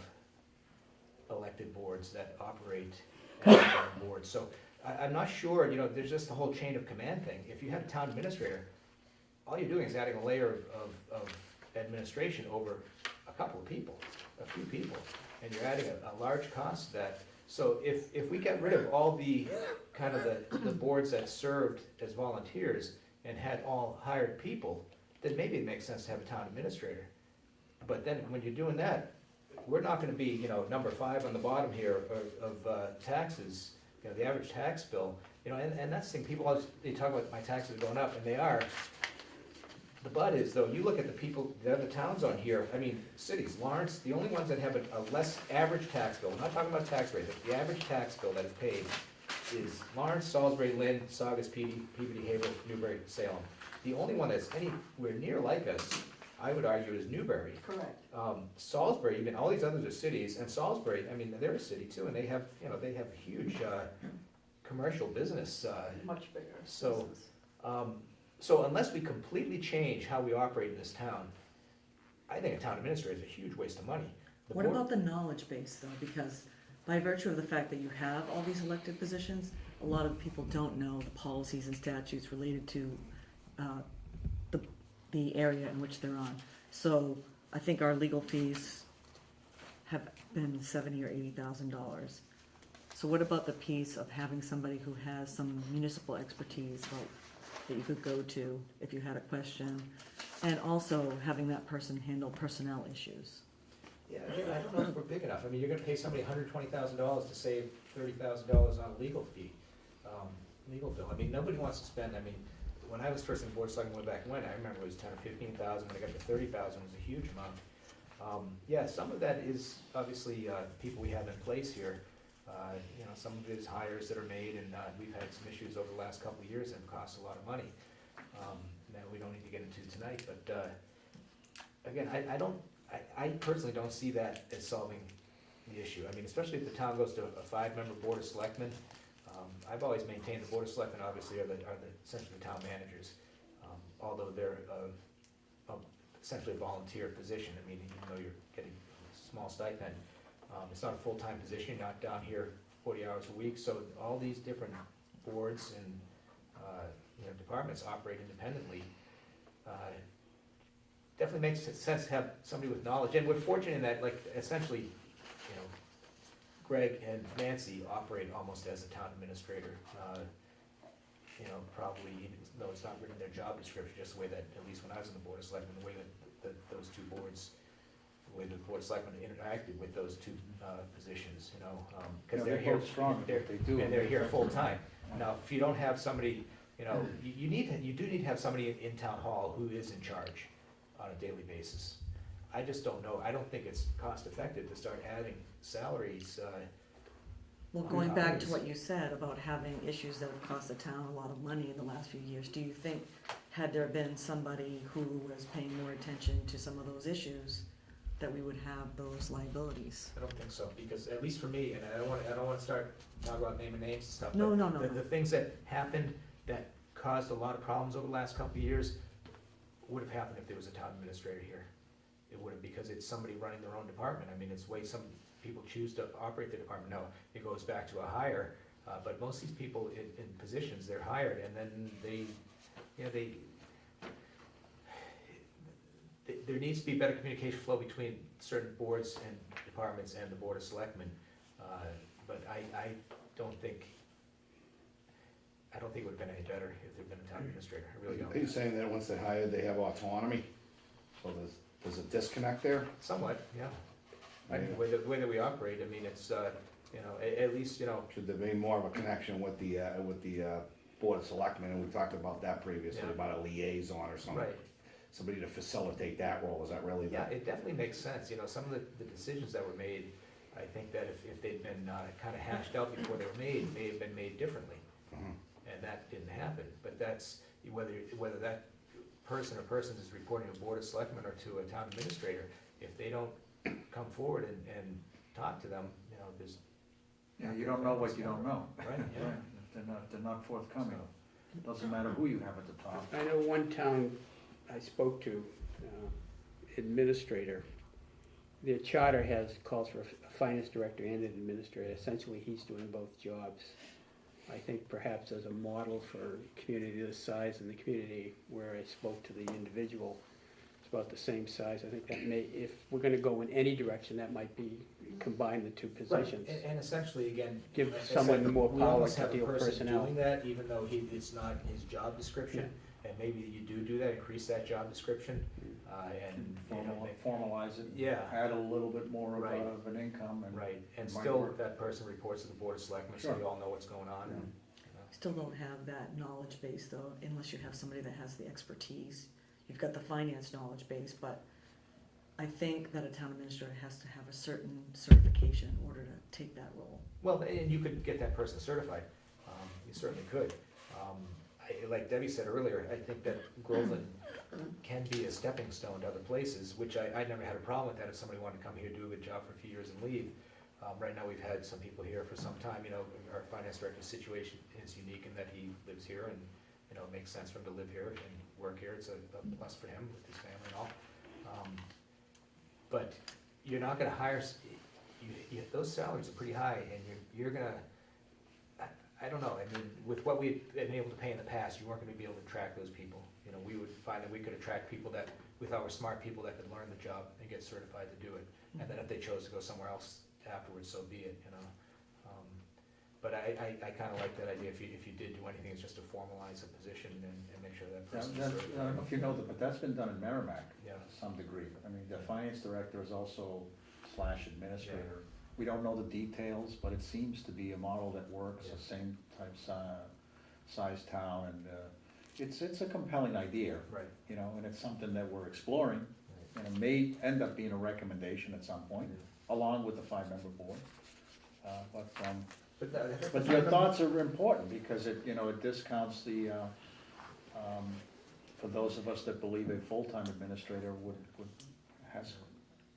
elected boards that operate as their own boards. So I'm not sure, there's just the whole chain of command thing. If you have a town administrator, all you're doing is adding a layer of administration over a few people, and you're adding a large cost to that. So if we get rid of all the kind of the boards that served as volunteers and had all hired people, then maybe it makes sense to have a town administrator. But then when you're doing that, we're not gonna be, number 5 on the bottom here of taxes, the average tax bill, and that's the thing, people always, they talk about my taxes are going up, and they are. The but is, though, you look at the other towns on here, cities, Lawrence, the only ones that have a less average tax bill, we're not talking about tax rate, but the average tax bill that is paid is Lawrence, Salisbury, Lynn, Saugus, Peabody, Haverhill, Newbury, Salem. The only one that's anywhere near like us, I would argue, is Newbury.
Correct.
Salisbury, even, all these others are cities, and Salisbury, they're a city too, and they have huge, commercial business,
Much bigger.
So, so unless we completely change how we operate in this town, I think a town administrator is a huge waste of money.
What about the knowledge base, though? Because by virtue of the fact that you have all these elected positions, a lot of people don't know the policies and statutes related to the area in which they're on. So I think our legal fees have been $70,000 or $80,000. So what about the piece of having somebody who has some municipal expertise that you could go to if you had a question, and also having that person handle personnel issues?
Yeah, I don't know if we're big enough. You're gonna pay somebody $120,000 to save $30,000 on a legal fee, legal bill. Nobody wants to spend, when I was first in the Board of Selectmen way back when, I remember it was 10 or 15,000, when I got to 30,000, it was a huge amount. Yeah, some of that is obviously people we have in place here. Some of it is hires that are made, and we've had some issues over the last couple of years that have cost a lot of money. That we don't need to get into tonight, but again, I personally don't see that as solving the issue. Especially if the town goes to a 5-member Board of Selectmen. I've always maintained the Board of Selectmen obviously are essentially the town managers. although they're essentially a volunteer position. I mean, even though you're getting a small stipend, it's not a full-time position, you're not down here 40 hours a week, so all these different boards and, departments operate independently. Definitely makes sense to have somebody with knowledge, and we're fortunate in that, like, essentially, Greg and Nancy operate almost as a town administrator. Probably, even though it's not written in their job description, just the way that, at least when I was on the Board of Selectmen, the way that those two boards, the way the Board of Selectmen interacted with those two positions, because they're here.
both strong at what they do.
And they're here full-time. Now, if you don't have somebody, you do need to have somebody in town hall who is in charge on a daily basis. I just don't know, I don't think it's cost-effective to start adding salaries.
Well, going back to what you said about having issues that have cost the town a lot of money in the last few years, do you think, had there been somebody who was paying more attention to some of those issues, that we would have those liabilities?
I don't think so, because at least for me, and I don't wanna start talking about naming names and stuff.
No,
but
no, no,
The
no.
things that happened that caused a lot of problems over the last couple of years would have happened if there was a town administrator here. It would have, because it's somebody running their own department. I mean, it's the way some people choose to operate the department. No, it goes back to a hire, but most of these people in positions, they're hired, and then there needs to be better communication flow between certain boards and departments and the Board of Selectmen. But I don't think it would've been any better if there'd been a town administrator. I really
Are you
don't.
saying that once they're hired, they have autonomy? So there's a disconnect there?
Somewhat, yeah. The way that we operate, I mean, it's, at least,
Should there be more of a connection with the Board of Selectmen, and we talked about that previously,
Yeah.
about a liaison or something?
right.
Somebody to facilitate that role, is that really the?
Yeah, it definitely makes sense, some of the decisions that were made, I think that if they'd been kind of hashed out before they were made, may have been made differently,
Mhm.
and that didn't happen. But that's, whether that person or persons is reporting to a Board of Selectmen or to a town administrator, if they don't come forward and talk to them, there's.
Yeah, you don't know what you don't know.
Right, yeah.
They're not forthcoming. Doesn't matter who you have at the top.
I know one town I spoke to, administrator, their charter calls for a finance director and an administrator. Essentially, he's doing both jobs. I think perhaps as a model for community this size and the community where I spoke to the individual, it's about the same size. I think that if we're gonna go in any direction, that might be combine the two positions.
Right, and essentially, again.
Give
like I
someone
said,
more
we
power
almost
to
have a
deal with
person
personnel.
doing that, even though it's not his job description, and maybe you do that, increase that job description, and,
Formalize it.
Yeah.
Add a little bit more
Right.
of an income and.
right, and
Might
still,
work.
that person reports to the Board of Selectmen, so
Sure.
you all know what's going on, and,
Still don't have that knowledge base though, unless you have somebody that has the expertise. You've got the finance knowledge base, but I think that a town administrator has to have a certain certification in order to take that role.
well, and you could get that person certified, you certainly could. Like Debbie said earlier, I think that Groveland can be a stepping stone to other places, which I never had a problem with that if somebody wanted to come here, do a good job for a few years and leave. Right now, we've had some people here for some time, our finance director's situation is unique in that he lives here and, it makes sense for him to live here and work here, it's a plus for him with his family and all. But you're not gonna hire, those salaries are pretty high, and you're gonna, I don't know, I mean, with what we've been able to pay in the past, you weren't gonna be able to attract those people. We would find that we could attract people that, we thought were smart people that could learn the job and get certified to do it. And then if they chose to go somewhere else afterwards, so be it, But I kinda like that idea, if you did do anything, it's just to formalize a position and make sure that person's
I don't
certified.
know if you know that, but that's been done in Merrimack
Yeah.
to some degree. I mean, the finance director is also / administrator. We don't know the details, but it seems to be a model that works, the
Yeah.
same type size town, and it's a compelling idea,
Right.
and it's something that we're exploring, and it may end up being a recommendation at some point, along with the 5-member board. But your thoughts are important, because it discounts the, for those of us that believe a full-time administrator has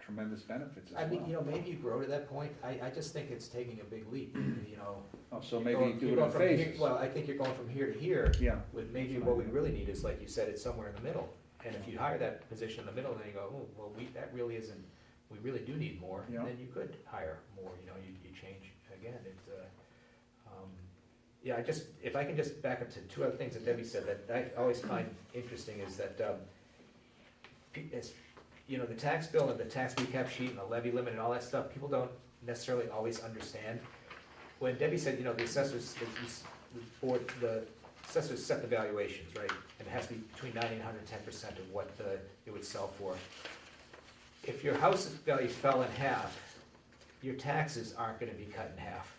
tremendous benefits
I
as
mean, you
well.
know, maybe you grow to that point. I just think it's taking a big leap, you know.
Oh, so maybe
Going-
you do
you're
it
going
in
from here-
phases.
Well, I think you're going from here to here,
Yeah,
with maybe what we really need is, like you said, it's somewhere in the middle. And if you hire that position in the middle, then you go, oh, well, that really isn't, we really do need more,
Yeah.
then you could hire more, you know, you change again, yeah, if I can just back up to two other things that Debbie said that I always find interesting is that, you know, the tax bill and the tax recap sheet and the levy limit and all that stuff, people don't necessarily always understand. When Debbie said, you know, the assessors, the assessors set the valuations, right? And it has to be between 90 and 110% of what it would sell for. If your house value fell in half, your taxes aren't gonna be cut in half,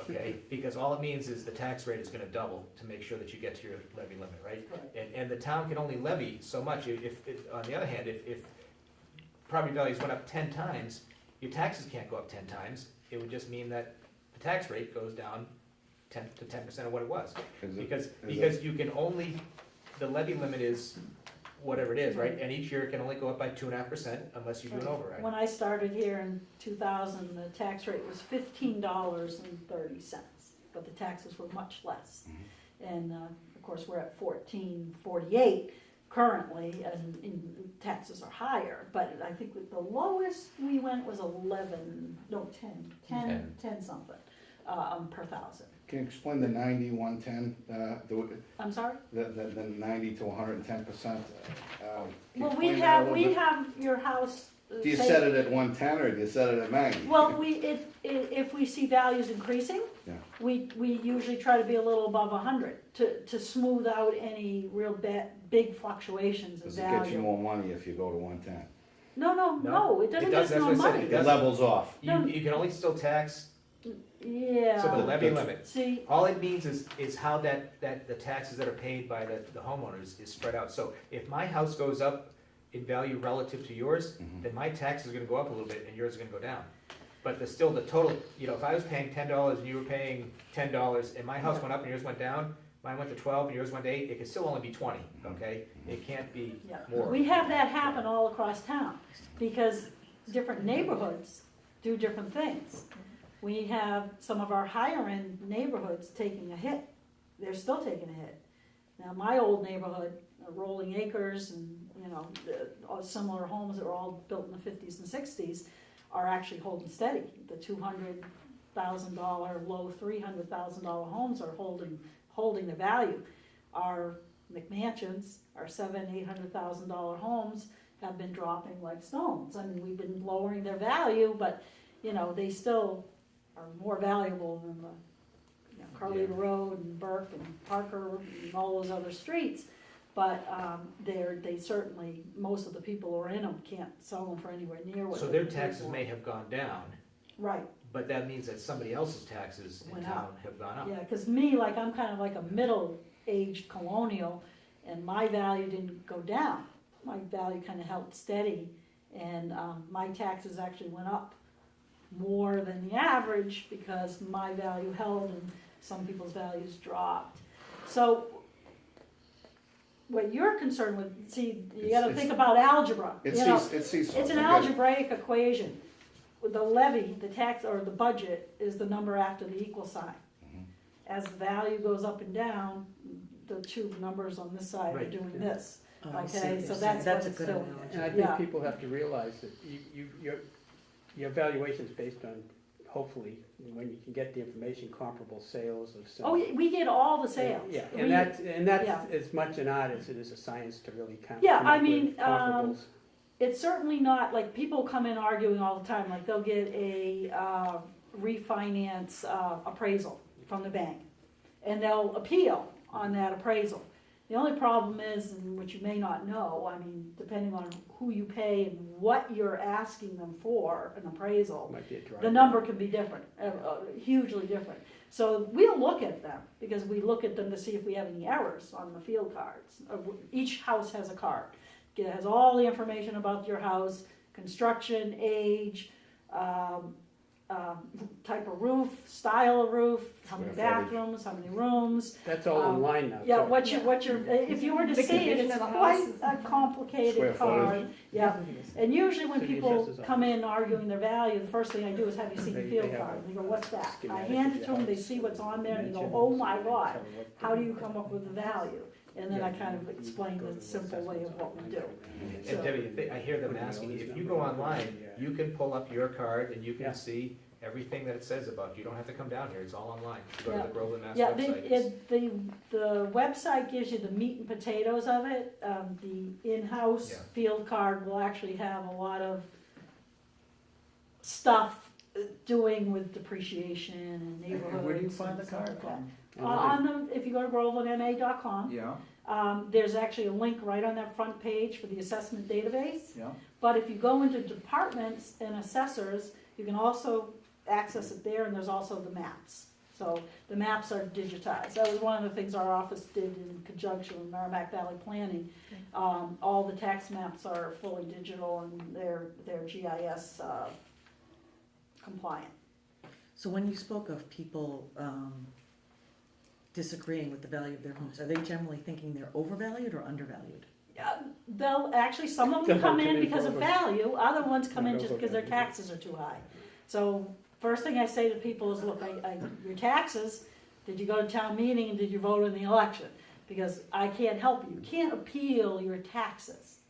okay? Because all it means is the tax rate is gonna double to make sure that you get to your levy limit, right? And the town can only levy so much. On the other hand, if property values went up 10 times, your taxes can't go up 10 times. It would just mean that the tax rate goes down 10% of what it was. Because you can only, the levy limit is whatever it is, right? And each year it can only go up by 2.5% unless you do an override.
When I started here in 2000, the tax rate was $15.30, but the taxes were much less. And of course, we're at $14.48 currently, and taxes are higher. But I think the lowest we went was 10 something per thousand.
Can you explain the 90, 110,
I'm sorry?
the 90 to 110%?
Well, we have your house.
Do you
say-
set it at 110 or do you set it at 90?
Well, if we see values increasing,
Yeah.
we usually try to be a little above 100 to smooth out any real big fluctuations in
Does it get you
value.
more money if you go to 110?
No, it doesn't
It does,
get us
that's
no
what I said,
money.
it
It
does.
levels off.
You can only still tax
Yeah.
to the levy limit.
See,
All it means is how the taxes that are paid by the homeowners is spread out. So if my house goes up in value relative to yours, then my tax is gonna go up a little bit and yours is gonna go down. But the total, you know, if I was paying $10 and you were paying $10 and my house went up and yours went down, mine went to 12 and yours went to 8, it could still only be 20, okay? It can't be
yeah.
more.
We have that happen all across town because different neighborhoods do different things. We have some of our higher end neighborhoods taking a hit. They're still taking a hit. Now, my old neighborhood, Rolling Acres and, you know, all similar homes that were all built in the 50s and 60s are actually holding steady. The $200,000, low $300,000 homes are holding the value. Our McMansions, our $700,000-800,000 homes have been dropping like stones. I mean, we've been lowering their value, but, you know, they still are more valuable than the, you know, Carlita Road and Burke and Parker and all those other streets. But they certainly, most of the people who are in them can't sell them for anywhere near what.
So
they
their
paid
taxes
for.
may have gone down,
Right,
but that means that somebody else's taxes in
Went
town
up.
have gone up.
yeah, because me, like, I'm kind of like a middle-aged colonial, and my value didn't go down. My value kind of held steady, and my taxes actually went up more than the average because my value held and some people's values dropped. So what you're concerned with, see, you gotta think about algebra, you know. It's an algebraic equation. With the levy, the tax, or the budget is the number after the equal sign. As the value goes up and down, the two numbers on this side are
Right.
doing this.
Oh, I see
Okay,
what
so
you're saying.
that's what
a
it's
good
doing.
analogy.
And I
Yeah.
think people have to realize that your valuation's based on, hopefully, when you can get the information, comparable sales of some.
Oh, we get all the sales.
Yeah,
We-
and that's
yeah.
as much an art as it is a science to really come
Yeah,
come
I
up with
mean,
comparables.
It's certainly not, like, people come in arguing all the time, like, they'll get a refinance appraisal from the bank, and they'll appeal on that appraisal. The only problem is, and which you may not know, I mean, depending on who you pay and what you're asking them for, an appraisal,
Might be a driver.
the number can be different, hugely different. So we'll look at them, because we look at them to see if we have any errors on the field cards. Each house has a card. It has all the information about your house, construction, age, type of roof, style of roof, how many
Square footage.
bathrooms, how many rooms.
That's all online now.
Yeah,
too.
what you're, if you were to
The
see it,
condition
it's
of the
quite
house.
a complicated
Square
card.
footage.
Yeah, and usually when
To the
people
assessor's
come
office.
in arguing their value, the first thing I do is have you see the
They
field
have
card.
a
They go, what's that? I
schematic
hand
of
it to
your
them, they
house,
see what's on there, and they go,
dimensions,
oh my
so they
God,
tell what
how do
the-
you come up with the value? And then I kind of explain the simple way of what we do. So-
And Debbie, I hear them asking, if you go online, you can pull up your card and you
Yeah.
can see everything that it says about you. You don't have to come down here, it's all online. You go to
Yeah.
the Groveland Mass
Yeah,
website. it's-
the website gives you the meat and potatoes of it. The in-house
Yeah.
field card will actually have a lot of stuff doing with depreciation and neighborhoods.
And where do you
and
find the
stuff
card
like that.
from?
On the, if you go to grovelandma.com,
Yeah,
there's actually a link right on that front page for the assessment database.
yeah.
But if you go into departments and assessors, you can also access it there, and there's also the maps. So the maps are digitized. That was one of the things our office did in conjunction with Merrimack Valley Planning. All the tax maps are fully digital and they're GIS compliant.
So when you spoke of people disagreeing with the value of their homes, are they generally thinking they're overvalued or undervalued?
They'll actually, some of them
Some
come in
for
because of
over-
value, other ones come in
Not
just because their
overvalued.
taxes are too high. So first thing I say to people is, look, your taxes, did you go to town meeting and did you vote in the election? Because I can't help you. You can't appeal your taxes.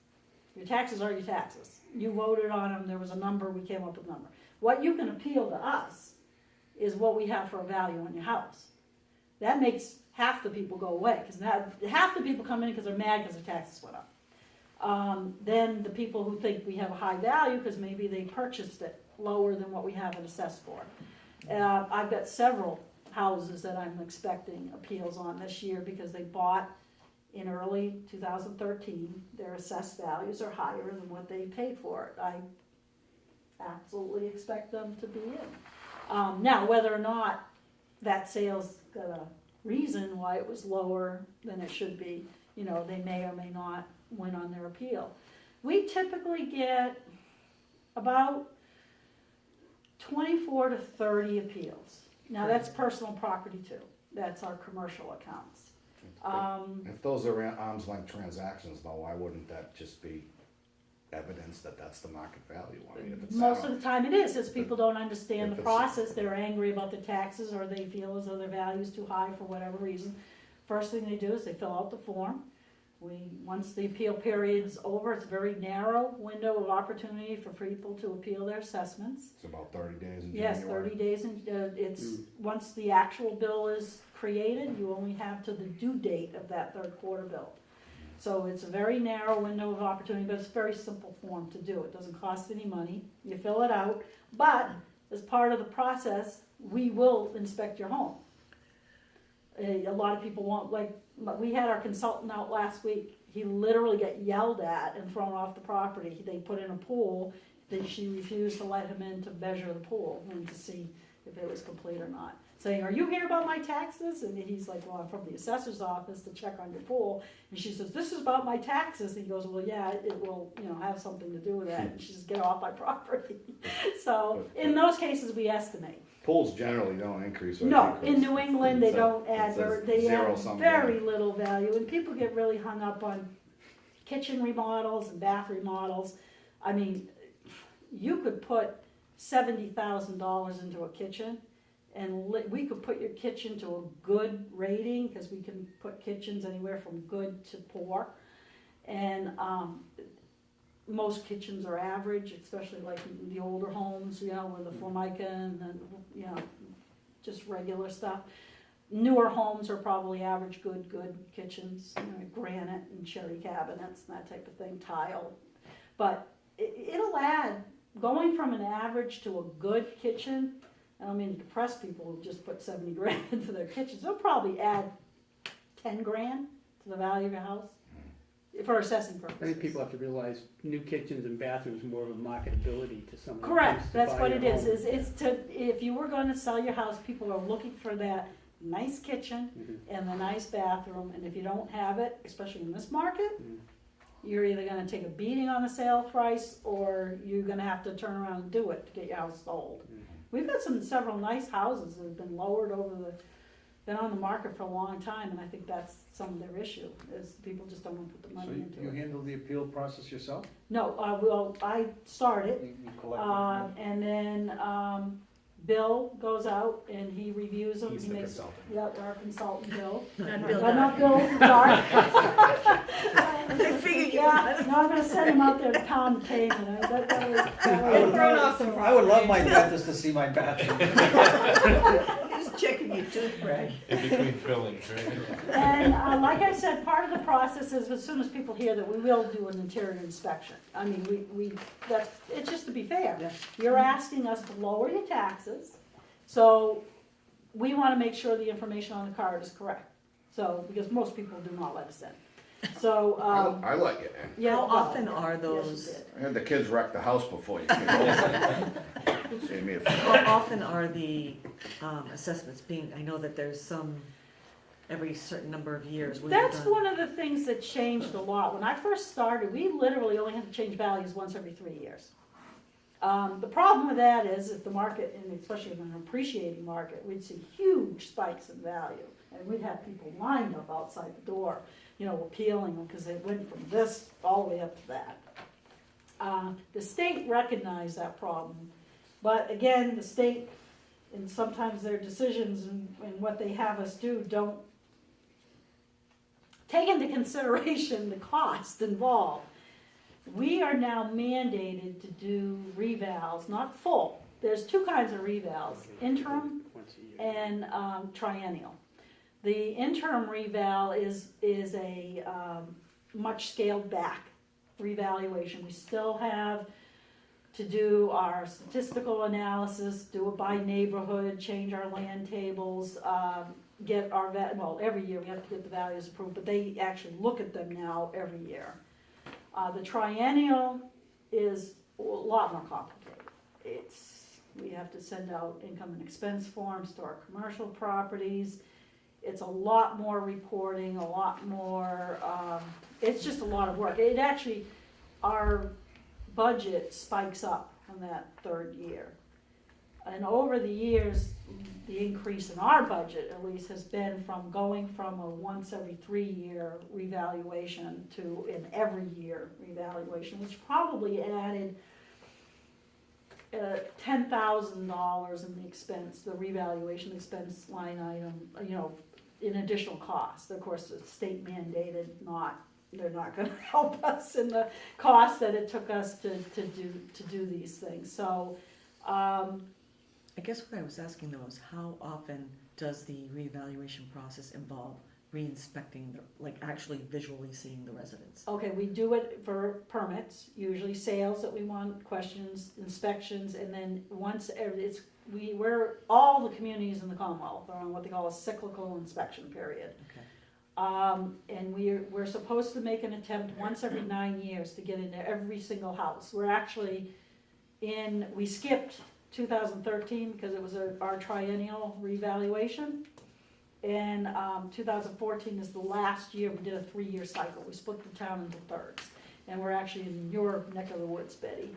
Your taxes are your taxes. You voted on them, there was a number, we came up with a number. What you can appeal to us is what we have for a value on your house. That makes half the people go away, because half the people come in because they're mad because their taxes went up. Then the people who think we have a high value because maybe they purchased it lower than what we have it assessed for. I've got several houses that I'm expecting appeals on this year because they bought in early 2013. Their assessed values are higher than what they paid for it. I absolutely expect them to be in. Now, whether or not that sale's got a reason why it was lower than it should be, they may or may not win on their appeal. We typically get about 24 to 30 appeals. Now, that's personal property too. That's our commercial accounts.
If those are arm's length transactions, though, why wouldn't that just be evidence that that's the market value? I mean, if it's
Most of the time it is, people don't understand
if
the
it's-
process, they're angry about the taxes, or they feel as though their value's too high for whatever reason. First thing they do is they fill out the form. Once the appeal period's over, it's a very narrow window of opportunity for people to appeal their assessments.
It's about 30 days in January.
Yes, 30 days, and once the actual bill is created, you only have to the due date of that third quarter bill. So it's a very narrow window of opportunity, but it's a very simple form to do. It doesn't cost any money. You fill it out, but as part of the process, we will inspect your home. A lot of people won't, we had our consultant out last week. He literally got yelled at and thrown off the property. They put in a pool. She refused to let him in to measure the pool and to see if it was complete or not. Saying, are you here about my taxes? And he's like, well, I'm from the assessor's office to check on your pool. And she says, this is about my taxes. And he goes, well, yeah, it will, have something to do with that. And she says, get off my property. So in those cases, we estimate.
Pools generally don't increase or
No,
decrease.
in New England, they
It's a-
don't add,
it's a
they add
zero-sum
very
game.
little value, and people get really hung up on kitchen remodels and bath remodels. I mean, you could put $70,000 into a kitchen, and we could put your kitchen to a good rating, because we can put kitchens anywhere from good to poor. And most kitchens are average, especially like the older homes, with the Formica and then, just regular stuff. Newer homes are probably average, good kitchens, granite and cherry cabinets and that type of thing, tile. But it'll add, going from an average to a good kitchen, I don't mean to depress people who just put 70 grand into their kitchens, they'll probably add 10 grand to the value of your house for assessing
I
purposes.
think people have to realize new kitchens and bathrooms are more of a marketability to someone. who
Correct,
wants to
that's
buy
what
a
it is,
home.
if you were gonna sell your house, people are looking for that nice kitchen
Mhm.
and the nice bathroom, and if you don't have it, especially in this market,
Mm.
you're either gonna take a beating on the sale price, or you're gonna have to turn around and do it to get your house sold. We've got several nice houses that have been lowered been on the market for a long time, and I think that's some of their issue, is people just don't want to put the
So
money into
you
it.
handle the appeal process yourself?
No, well, I started,
You collect it?
and then, Bill goes out and he reviews them.
He's
He
the
makes-
consultant.
Yep, our consultant, Bill.
Not Bill
Not
Dye.
Bill, sorry.
I figured you
Yeah,
would.
no, I'm gonna send him out there to pound pavement. That was
Thrown off some
I would love my dentist to see my bathroom.
Just checking your toothbrush.
In between fillings, right?
And like I said, part of the process is as soon as people hear that we will do an interior inspection. I mean, it's just to be fair.
Yeah.
You're asking us to lower your taxes, so we wanna make sure the information on the card is correct. So, because most people do not let us in. So,
I let you in.
yeah.
How
well,
often
yeah,
are
yes, you
those,
did.
I had the kids wreck the house before you came over. Save me a
how often are the assessments being, I know that there's some, every certain number of years. where you've
That's
done-
one of the things that changed a lot. When I first started, we literally only had to change values once every 3 years. The problem with that is if the market, and especially in an appreciating market, we'd see huge spikes in value. And we'd have people lined up outside the door, appealing them because they went from this all the way up to that. The state recognized that problem. But again, the state, and sometimes their decisions and what they have us do don't take into consideration the cost involved. We are now mandated to do revals, not full. There's two kinds of revals, interim
Once a year.
and triennial. The interim reval is a much scaled back revaluation. We still have to do our statistical analysis, do it by neighborhood, change our land tables, get our, every year we have to get the values approved, but they actually look at them now every year. The triennial is a lot more complicated. We have to send out income and expense forms to our commercial properties. It's a lot more reporting, a lot more, it's just a lot of work. It actually, our budget spikes up on that third year. And over the years, the increase in our budget at least has been from going from a once every 3 year revaluation to an every year revaluation, which probably added $10,000 in the expense, the revaluation expense line item, in additional costs. Of course, it's state mandated, they're not gonna help us in the cost that it took us to do these things. So,
I guess what I was asking though is how often does the reevaluation process involve re-inspecting, actually visually seeing the residents?
okay, we do it for permits, usually sales that we want, questions, inspections, and then we're all the communities in the Commonwealth are on what they call a cyclical inspection period.
Okay.
And we're supposed to make an attempt once every 9 years to get into every single house. We're actually we skipped 2013 because it was our triennial revaluation. And 2014 is the last year we did a 3-year cycle. We split the town into thirds. And we're actually in your neck of the woods, Betty,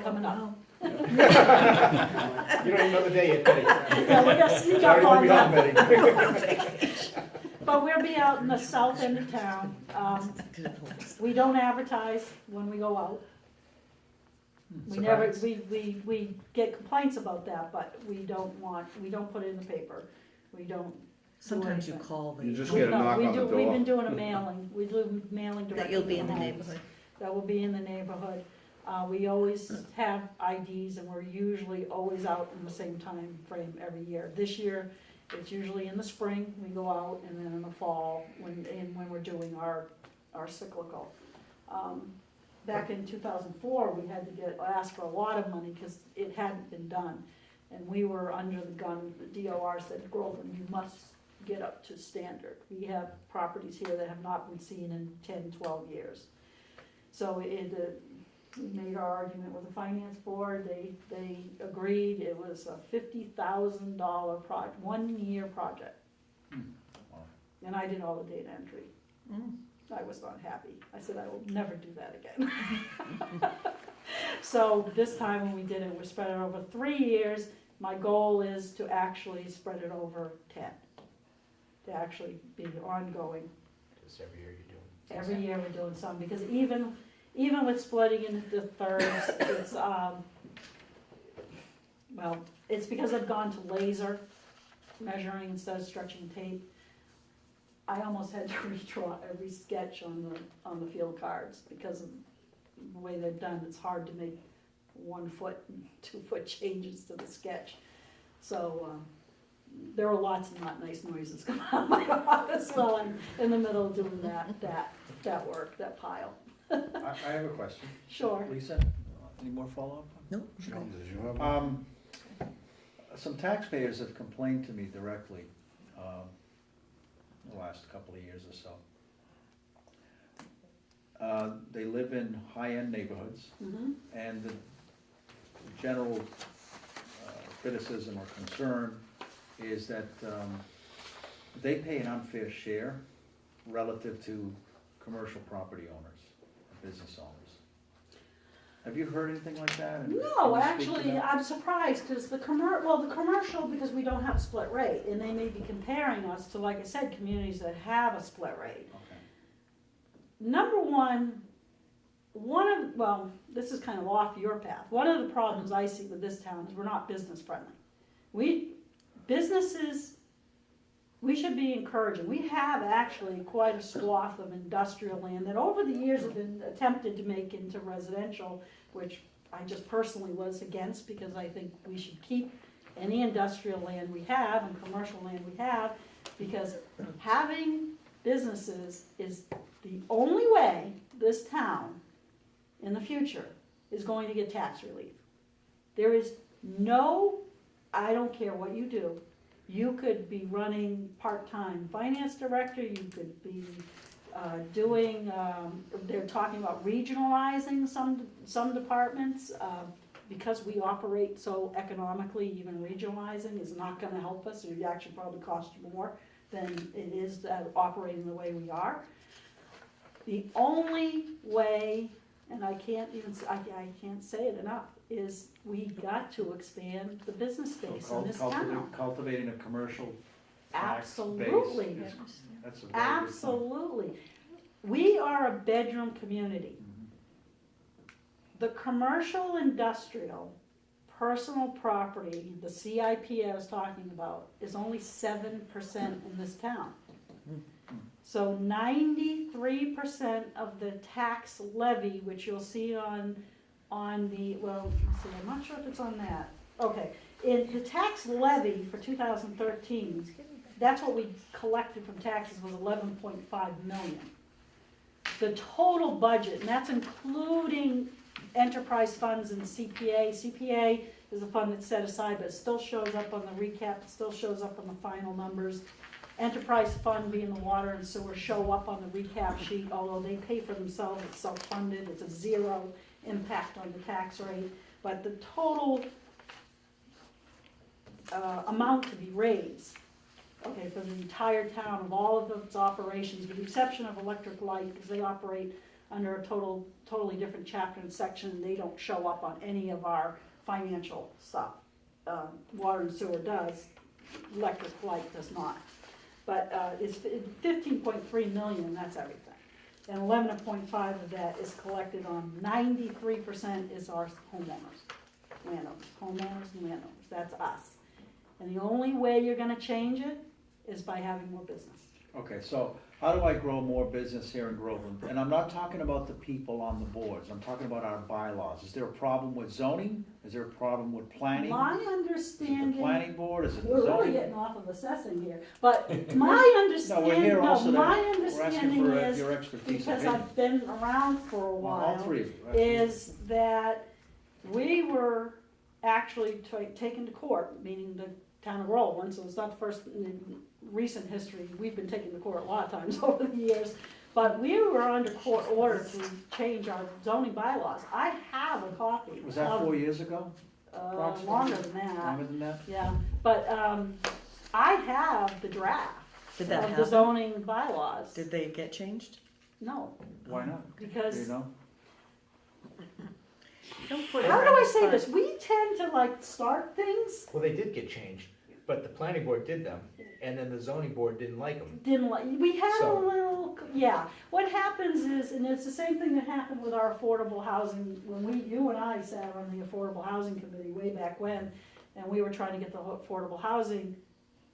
coming up.
You don't even know the day yet, Betty.
Yeah, we're gonna sneak up
Sorry, we'll
on
be home,
that.
Betty.
But we'll be out in the south end of town. We don't advertise when we go out. We never, we get complaints about that, but we don't put it in the paper. We don't.
Sometimes you
anything.
call the.
You just get a knock on the
We've been
door.
doing a mailing. We do mailing directly.
That you'll be
to
in the
homes.
neighborhood.
That will be in the neighborhood. We always have IDs and we're usually always out in the same time frame every year. This year, it's usually in the spring, we go out, and then in the fall, when we're doing our cyclical. Back in 2004, we had to ask for a lot of money because it hadn't been done. And we were under the gun, the DOR said, Groveland, you must get up to standard. We have properties here that have not been seen in 10, 12 years. So we made our argument with the finance board, they agreed, it was a $50,000 project, 1 year project. And I did all the data entry. I was not happy. I said, I will never do that again. So this time when we did it, we spread it over 3 years. My goal is to actually spread it over 10, to actually be ongoing.
Just every year you're doing.
Every year we're doing some, because even with splitting into thirds, it's, well, it's because I've gone to laser measuring instead of stretching tape. I almost had to redraw every sketch on the field cards because of the way they're done. It's hard to make 1 foot, 2 foot changes to the sketch. So, there are lots of not nice noises coming out of my office while I'm in the middle of doing that work, that pile.
I have a question.
Sure.
Lisa, any more follow-up?
Nope.
John, did you have?
Some taxpayers have complained to me directly, the last couple of years or so. They live in high-end neighborhoods,
Mm-hmm.
and the general criticism or concern is that they pay an unfair share relative to commercial property owners, business owners. Have you heard anything like that? And
No,
can you speak to
actually,
that?
I'm surprised, because the commercial, because we don't have a split rate, and they may be comparing us to, like I said, communities that have a split rate.
Okay.
Number one, well, this is kind of off your path. One of the problems I see with this town is we're not business friendly. We should be encouraging. We have actually quite a swath of industrial land that over the years have been attempted to make into residential, which I just personally was against, because I think we should keep any industrial land we have and commercial land we have, because having businesses is the only way this town in the future is going to get tax relief. There is no, I don't care what you do, you could be running part-time finance director, you could be doing, they're talking about regionalizing some departments, because we operate so economically, even regionalizing is not gonna help us, it would actually probably cost you more than it is operating the way we are. The only way, and I can't say it enough, is we got to expand the business space in this town.
Cultivating a commercial tax base.
Absolutely.
That's a very good point.
Absolutely. We are a bedroom community. The commercial, industrial, personal property, the CIP I was talking about, is only 7% in this town. So 93% of the tax levy, which you'll see on the, well, let's see, I'm not sure if it's on that. Okay, in the tax levy for 2013, that's what we collected from taxes, was 11.5 million. The total budget, and that's including enterprise funds and CPA. CPA is a fund that's set aside, but it still shows up on the recap, it still shows up on the final numbers. Enterprise fund, being the water and sewer, show up on the recap sheet, although they pay for themselves, it's self-funded, it's a zero impact on the tax rate. But the total amount to be raised, okay, for the entire town of all of its operations, with the exception of electric light, because they operate under a totally different chapter and section, and they don't show up on any of our financial stuff. Water and sewer does, electric light does not. But it's 15.3 million, that's everything. And 11.5 of that is collected on, 93% is our homeowners and landowners, that's us. And the only way you're gonna change it is by having more business.
Okay, so how do I grow more business here in Groveland? And I'm not talking about the people on the boards, I'm talking about our bylaws. Is there a problem with zoning? Is there a problem with planning?
My
Is it the
understanding,
planning board, is it the
we're really
zoning?
getting off of assessing here, but my
No,
understanding,
we're here also to,
my
we're asking
understanding
for
is,
your expertise.
because
opinion.
I've been around for a
Well,
while.
all three of you.
Is that we were actually taken to court, meaning the town of Groveland, so it's not the first in recent history, we've been taken to court a lot of times over the years, but we were under court order to change our zoning bylaws. I have a copy.
Was that 4 years ago? approximately?
Longer than that,
Longer than that?
yeah, but, I have the draft
Did that
of the
happen?
zoning bylaws.
Did they get changed?
No,
Why not? You
because,
know?
Don't put
how
her
do
on
I
the
say
spot.
this? We tend to like start things,
Well, they did get changed, but the planning board did them, and then the zoning board didn't like them.
didn't like, we had a
So-
little, yeah. What happens is, and it's the same thing that happened with our affordable housing, when you and I sat on the affordable housing committee way back when, and we were trying to get the affordable housing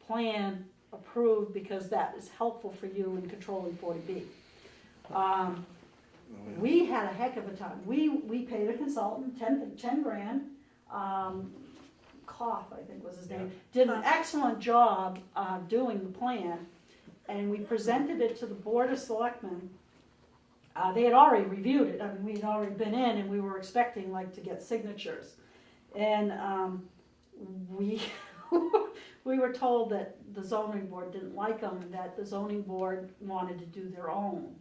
plan approved because that is helpful for you in controlling 40B. We had a heck of a time. We paid a consultant, 10 grand, Koff, I think was his name, did an excellent job doing the plan, and we presented it to the Board of Selectmen. They had already reviewed it, I mean, we had already been in, and we were expecting like to get signatures. And we, we were told that the zoning board didn't like them, and that the zoning board wanted to do their own.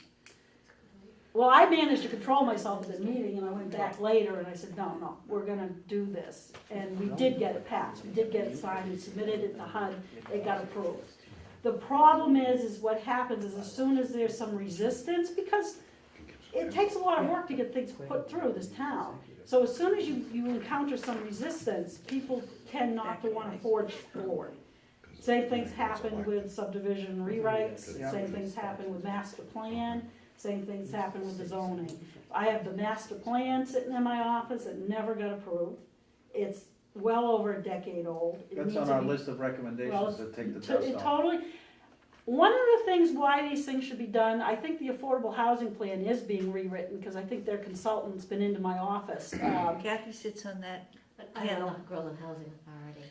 Well, I managed to control myself at the meeting, and I went back later and I said, no, we're gonna do this. And we did get it passed, we did get it signed, we submitted it to HUD, it got approved. The problem is what happens is as soon as there's some resistance, because it takes a lot of work to get things put through this town. So as soon as you encounter some resistance, people tend not to wanna forge forward. Same things happen with subdivision rewrites, same things happen with master plan. Same things happen with the zoning. I have the master plan sitting in my office that never got approved. It's well over a decade old. It
That's
needs
on
to
our
be-
list of
well,
recommendations to take the
it
dust off.
totally, one of the things why these things should be done, I think the affordable housing plan is being rewritten, because I think their consultant's been into my office.
Kathy sits on that.
But I
Panel.
know Groveland Housing Authority.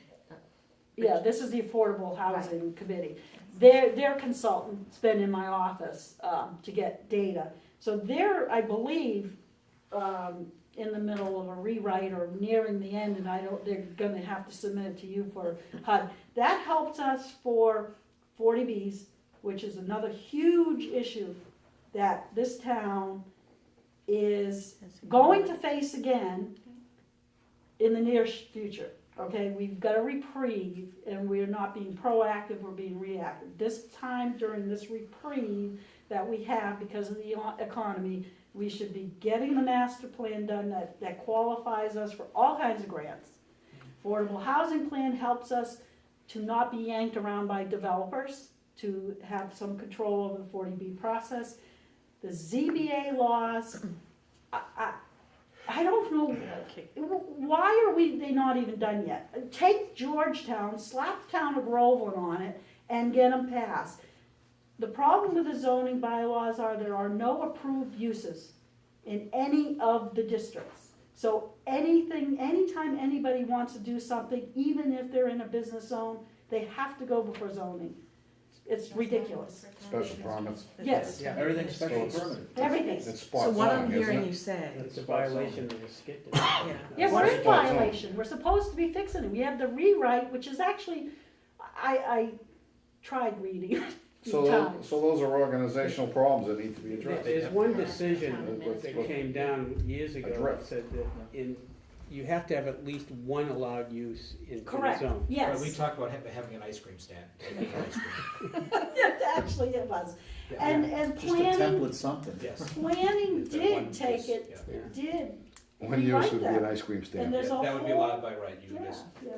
Yeah, this is the Affordable Housing Committee. Their consultant's been in my office to get data. So they're, I believe, in the middle of a rewrite or nearing the end, and they're gonna have to submit it to you for HUD. That helps us for 40Bs, which is another huge issue that this town is going to face again in the near future. Okay, we've got a reprieve, and we're not being proactive, we're being reactive. This time, during this reprieve that we have because of the economy, we should be getting the master plan done that qualifies us for all kinds of grants. Affordable housing plan helps us to not be yanked around by developers, to have some control over the 40B process. The ZBA laws, I don't know, why are they not even done yet? Take Georgetown, slap the town of Groveland on it, and get them passed. The problem with the zoning bylaws are there are no approved uses in any of the districts. So anytime anybody wants to do something, even if they're in a business zone, they have to go before zoning. It's ridiculous.
Special permits.
Yes,
Yeah.
Everything's special permitted.
everything.
It's spot
So what I'm
zoning, isn't
hearing
it?
you say,
It's a violation of the skit.
yeah,
Yeah, we're in
Spot zone.
violation, we're supposed to be fixing it, we have the rewrite, which is actually, I tried reading it a few times.
So those are organizational problems that need to be addressed.
There's one decision
Let's-
that
let's
came down years ago that
address.
said that you have to have at least one allowed use in the
Correct,
zone.
yes.
We talked about having an ice cream stand.
Actually, it was.
Yeah.
And
Just a
planning,
template something.
Yes.
planning
That
did
one
take
use,
it,
yeah.
did,
One use
Rewrite
would be
that.
an ice cream
and
stand.
there's a whole.
That would be allowed by right, you
Yeah,
just.
yeah.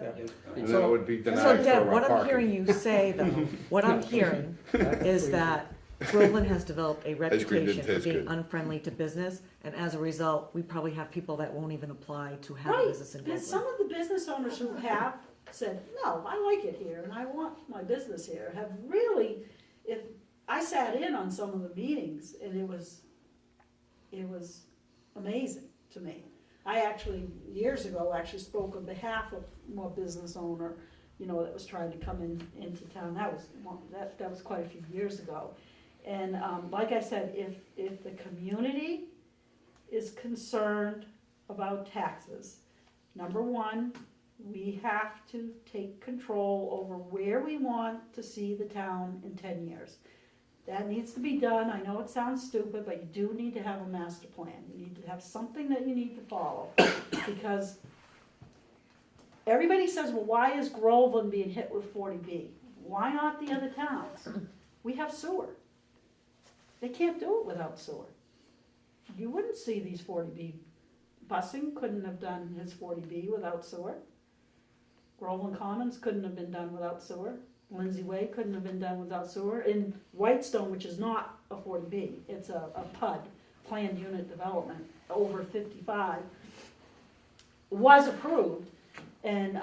And then it would be
So
denied
Deb,
for
what I'm
parking.
hearing you say though, what I'm hearing is that Groveland has developed a
cream
reputation
didn't
for
taste
being
good.
unfriendly to business, and as a result, we probably have people that won't even apply to have a
Right,
business in
and some
Groveland.
of the business owners who have said, no, I like it here and I want my business here, have really, I sat in on some of the meetings and it was amazing to me. I actually, years ago, spoke on behalf of one business owner, that was trying to come into town. That was quite a few years ago. And, like I said, if the community is concerned about taxes, number one, we have to take control over where we want to see the town in 10 years. That needs to be done. I know it sounds stupid, but you do need to have a master plan. You need to have something that you need to follow. Because everybody says, well, why is Groveland being hit with 40B? Why not the other towns? We have sewer. They can't do it without sewer. You wouldn't see these 40B. Bussing couldn't have done his 40B without sewer. Groveland Commons couldn't have been done without sewer. Lindsay Way couldn't have been done without sewer. In Whitestone, which is not a 40B, it's a PUD, Planned Unit Development, over 55, was approved and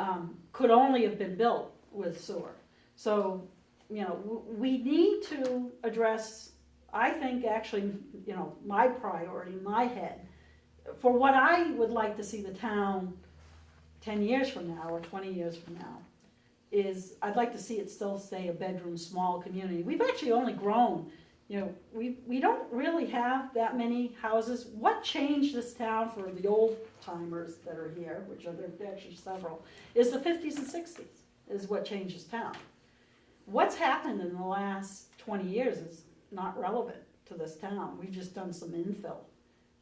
could only have been built with sewer. So, you know, we need to address, I think actually, you know, my priority, my head, for what I would like to see the town 10 years from now or 20 years from now, is I'd like to see it still stay a bedroom small community. We've actually only grown, you know, we don't really have that many houses. What changed this town for the old timers that are here, which are there actually several, is the 50s and 60s is what changed this town. What's happened in the last 20 years is not relevant to this town. We've just done some infill.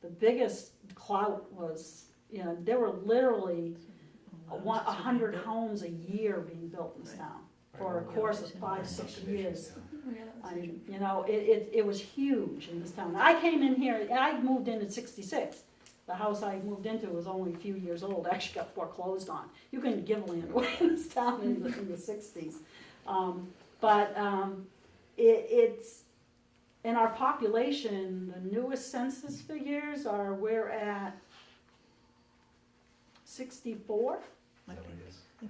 The biggest clout was, you know, there were literally 100 homes a year being built in this town for a course of 5-6 years. I mean, you know, it was huge in this town. I came in here, I moved in at 66. The house I moved into was only a few years old, actually got foreclosed on. You couldn't give land away in this town in the 60s. It's, in our population, the newest census figures are, we're at 64.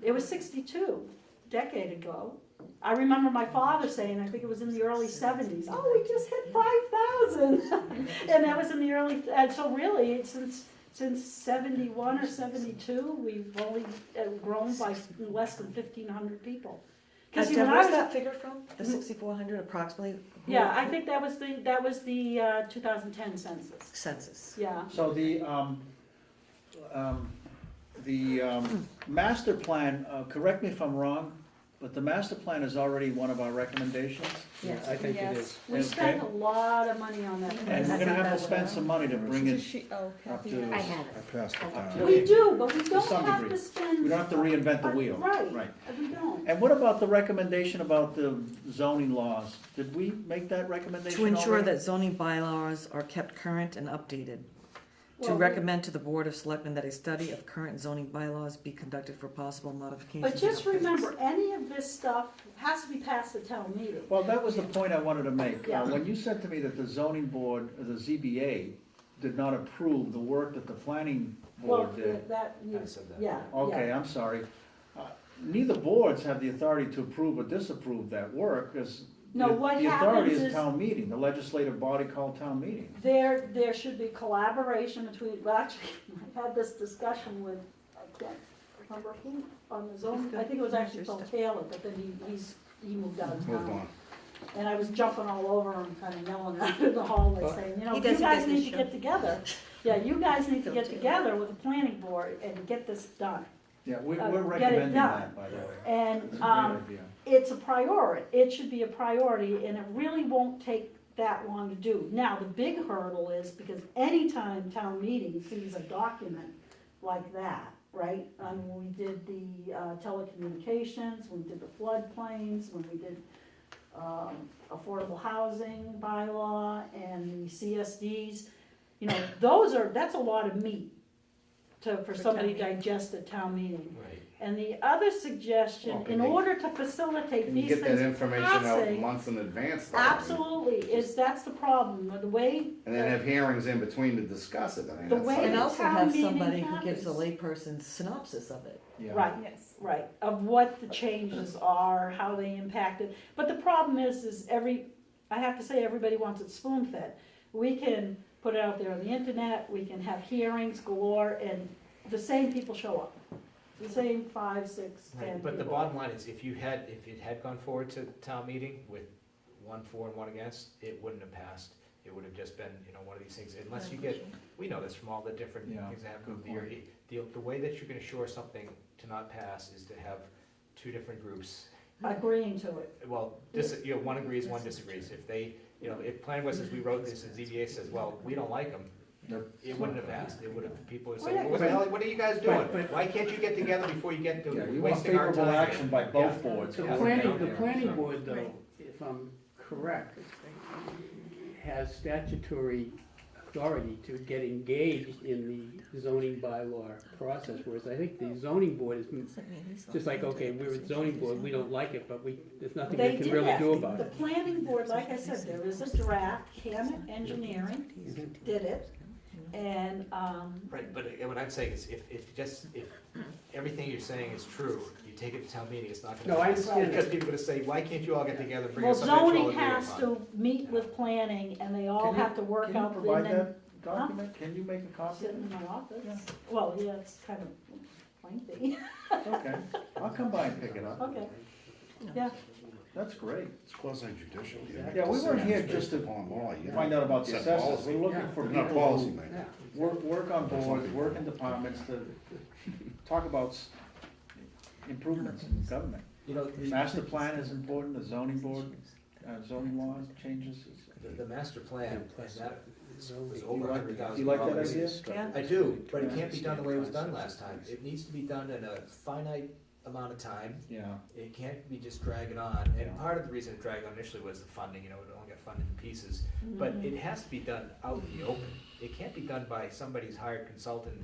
It was 62 a decade ago. I remember my father saying, I think it was in the early 70s, oh, we just hit 5,000. And that was in the early, and so really, since 71 or 72, we've only grown by less than 1,500 people.
Deb,
See, when I
where's
was-
that figure from? The 6,400 approximately?
Yeah, I think that was the 2010 census.
Census.
Yeah.
So the master plan, correct me if I'm wrong, but the master plan is already one of our recommendations.
Yes.
I think it
Yes.
is.
We spent a lot of money on that.
And we're gonna have to
that's
spend some money to bring it
Oh,
up
Kathy.
to,
I have
I passed it
Up to-
down.
We do, but we don't
some
have
degree.
to spend.
we don't have to reinvent the wheel.
Right, we don't.
And what about the recommendation about the zoning laws? Did we make that recommendation
To ensure
already?
that zoning bylaws are kept current and updated. To
Well,
recommend to the Board of Selectmen that a study of current zoning bylaws be conducted for possible modifications.
But just
and updates.
remember, any of this stuff has to be passed at town meeting.
Well, that was the point I wanted to make.
Yeah.
When you said to me that the zoning board, the ZBA, did not approve the work that the planning
Well,
board did.
that,
I said that.
yeah.
Okay, I'm sorry. Neither boards have the authority to approve or disapprove that work, because
No, what
the authority
happens
is
is-
town meeting, the legislative body called town meeting.
There should be collaboration between, well, actually, I had this discussion with, I can't remember who, on the zone, I think it was actually Phil Taylor, but then he moved out of
Moved
town.
on.
And I was jumping all over him, kind of yelling at him in the hallway, saying, you know,
He
you
does a
guys need
business
to
show.
get together. Yeah, you guys need to get together with the planning board and get this done.
Yeah, we're
Get it
recommending
done.
that, by the way.
And,
It's a great idea.
it's a priority, it should be a priority, and it really won't take that long to do. Now, the big hurdle is, because anytime town meeting sees a document like that, right? When we did the telecommunications, when we did the floodplains, when we did affordable housing bylaw and the CSDs, you know, that's a lot of meat for somebody to digest at town meeting.
Right.
And the other suggestion,
Well,
in
can you-
order to facilitate
Can you
these
get that
things
information out
passing,
months in advance? though?
absolutely, that's the problem, the way.
And then have hearings in between to discuss it, I mean,
The
that's
way-
like-
And also
town
have
meeting
somebody who gives a
happens.
layperson synopsis of it.
Yeah.
Right,
Yes.
right, of what the changes are, how they impact it. But the problem is I have to say, everybody wants it spoon-fed. We can put it out there on the internet, we can have hearings galore, and the same people show up. The same 5, 6, 10
Right, but the
people.
bottom line is, if it had gone forward to town meeting with 1 for and 1 against, it wouldn't have passed. It would have just been, one of these things, unless you get, we know this from all the different
Yeah,
things that happen
good
over the year. The way that you can assure something to not pass is to have 2 different groups.
Agreeing to it.
Well, one agrees, one disagrees. If they, if planning board says, we wrote this, and ZBA says, well, we don't like them, it wouldn't have passed. It would have, people would say,
yeah,
well, what the hell, what are you guys doing? Why can't you get together before you get to
Yeah, we want
wasting our
favorable
time?
action by both boards.
The
Yeah.
planning,
Yeah.
board though, if I'm correct, has statutory authority to get engaged in the zoning bylaw process, whereas I think the zoning board is just like, okay, we're a zoning board, we don't like it, but there's nothing
They
we can
did
really
that.
do about
The
it.
planning board, like I said, there is a draft, Camet Engineering did it, and,
Right, but what I'm saying is if everything you're saying is true, you take it to town meeting, it's not gonna.
No, I understand
Because
that.
people are gonna say, why can't you all get together and bring
well,
us something that you all
zoning
agree
has
upon?
to meet with planning, and they all
Can you-
have to work
Can you
out,
provide
and then
that document? Can you make a copy?
sit in my office. Well, yeah, it's kind of lengthy,
Okay, I'll come by and pick it up.
okay, yeah.
That's great.
It's quasi judicial.
Yeah, we weren't here just to find out about the
Set
assessors.
policy.
We're looking for
It's not
people
policy
who
making.
work on boards, work in departments to talk about improvements in government.
You know,
Master plan is important, the zoning board, zoning laws changes.
the master plan, and that was
Do
over
you like that
$100,000.
idea?
Yeah.
I do, but it can't be done the way it was done last time. It needs to be done in a finite amount of time.
Yeah.
It can't be just dragging on, and part of the reason it dragged on initially was the funding, it only got funded in pieces. But it has to be done out in the open. It can't be done by somebody's hired consultant,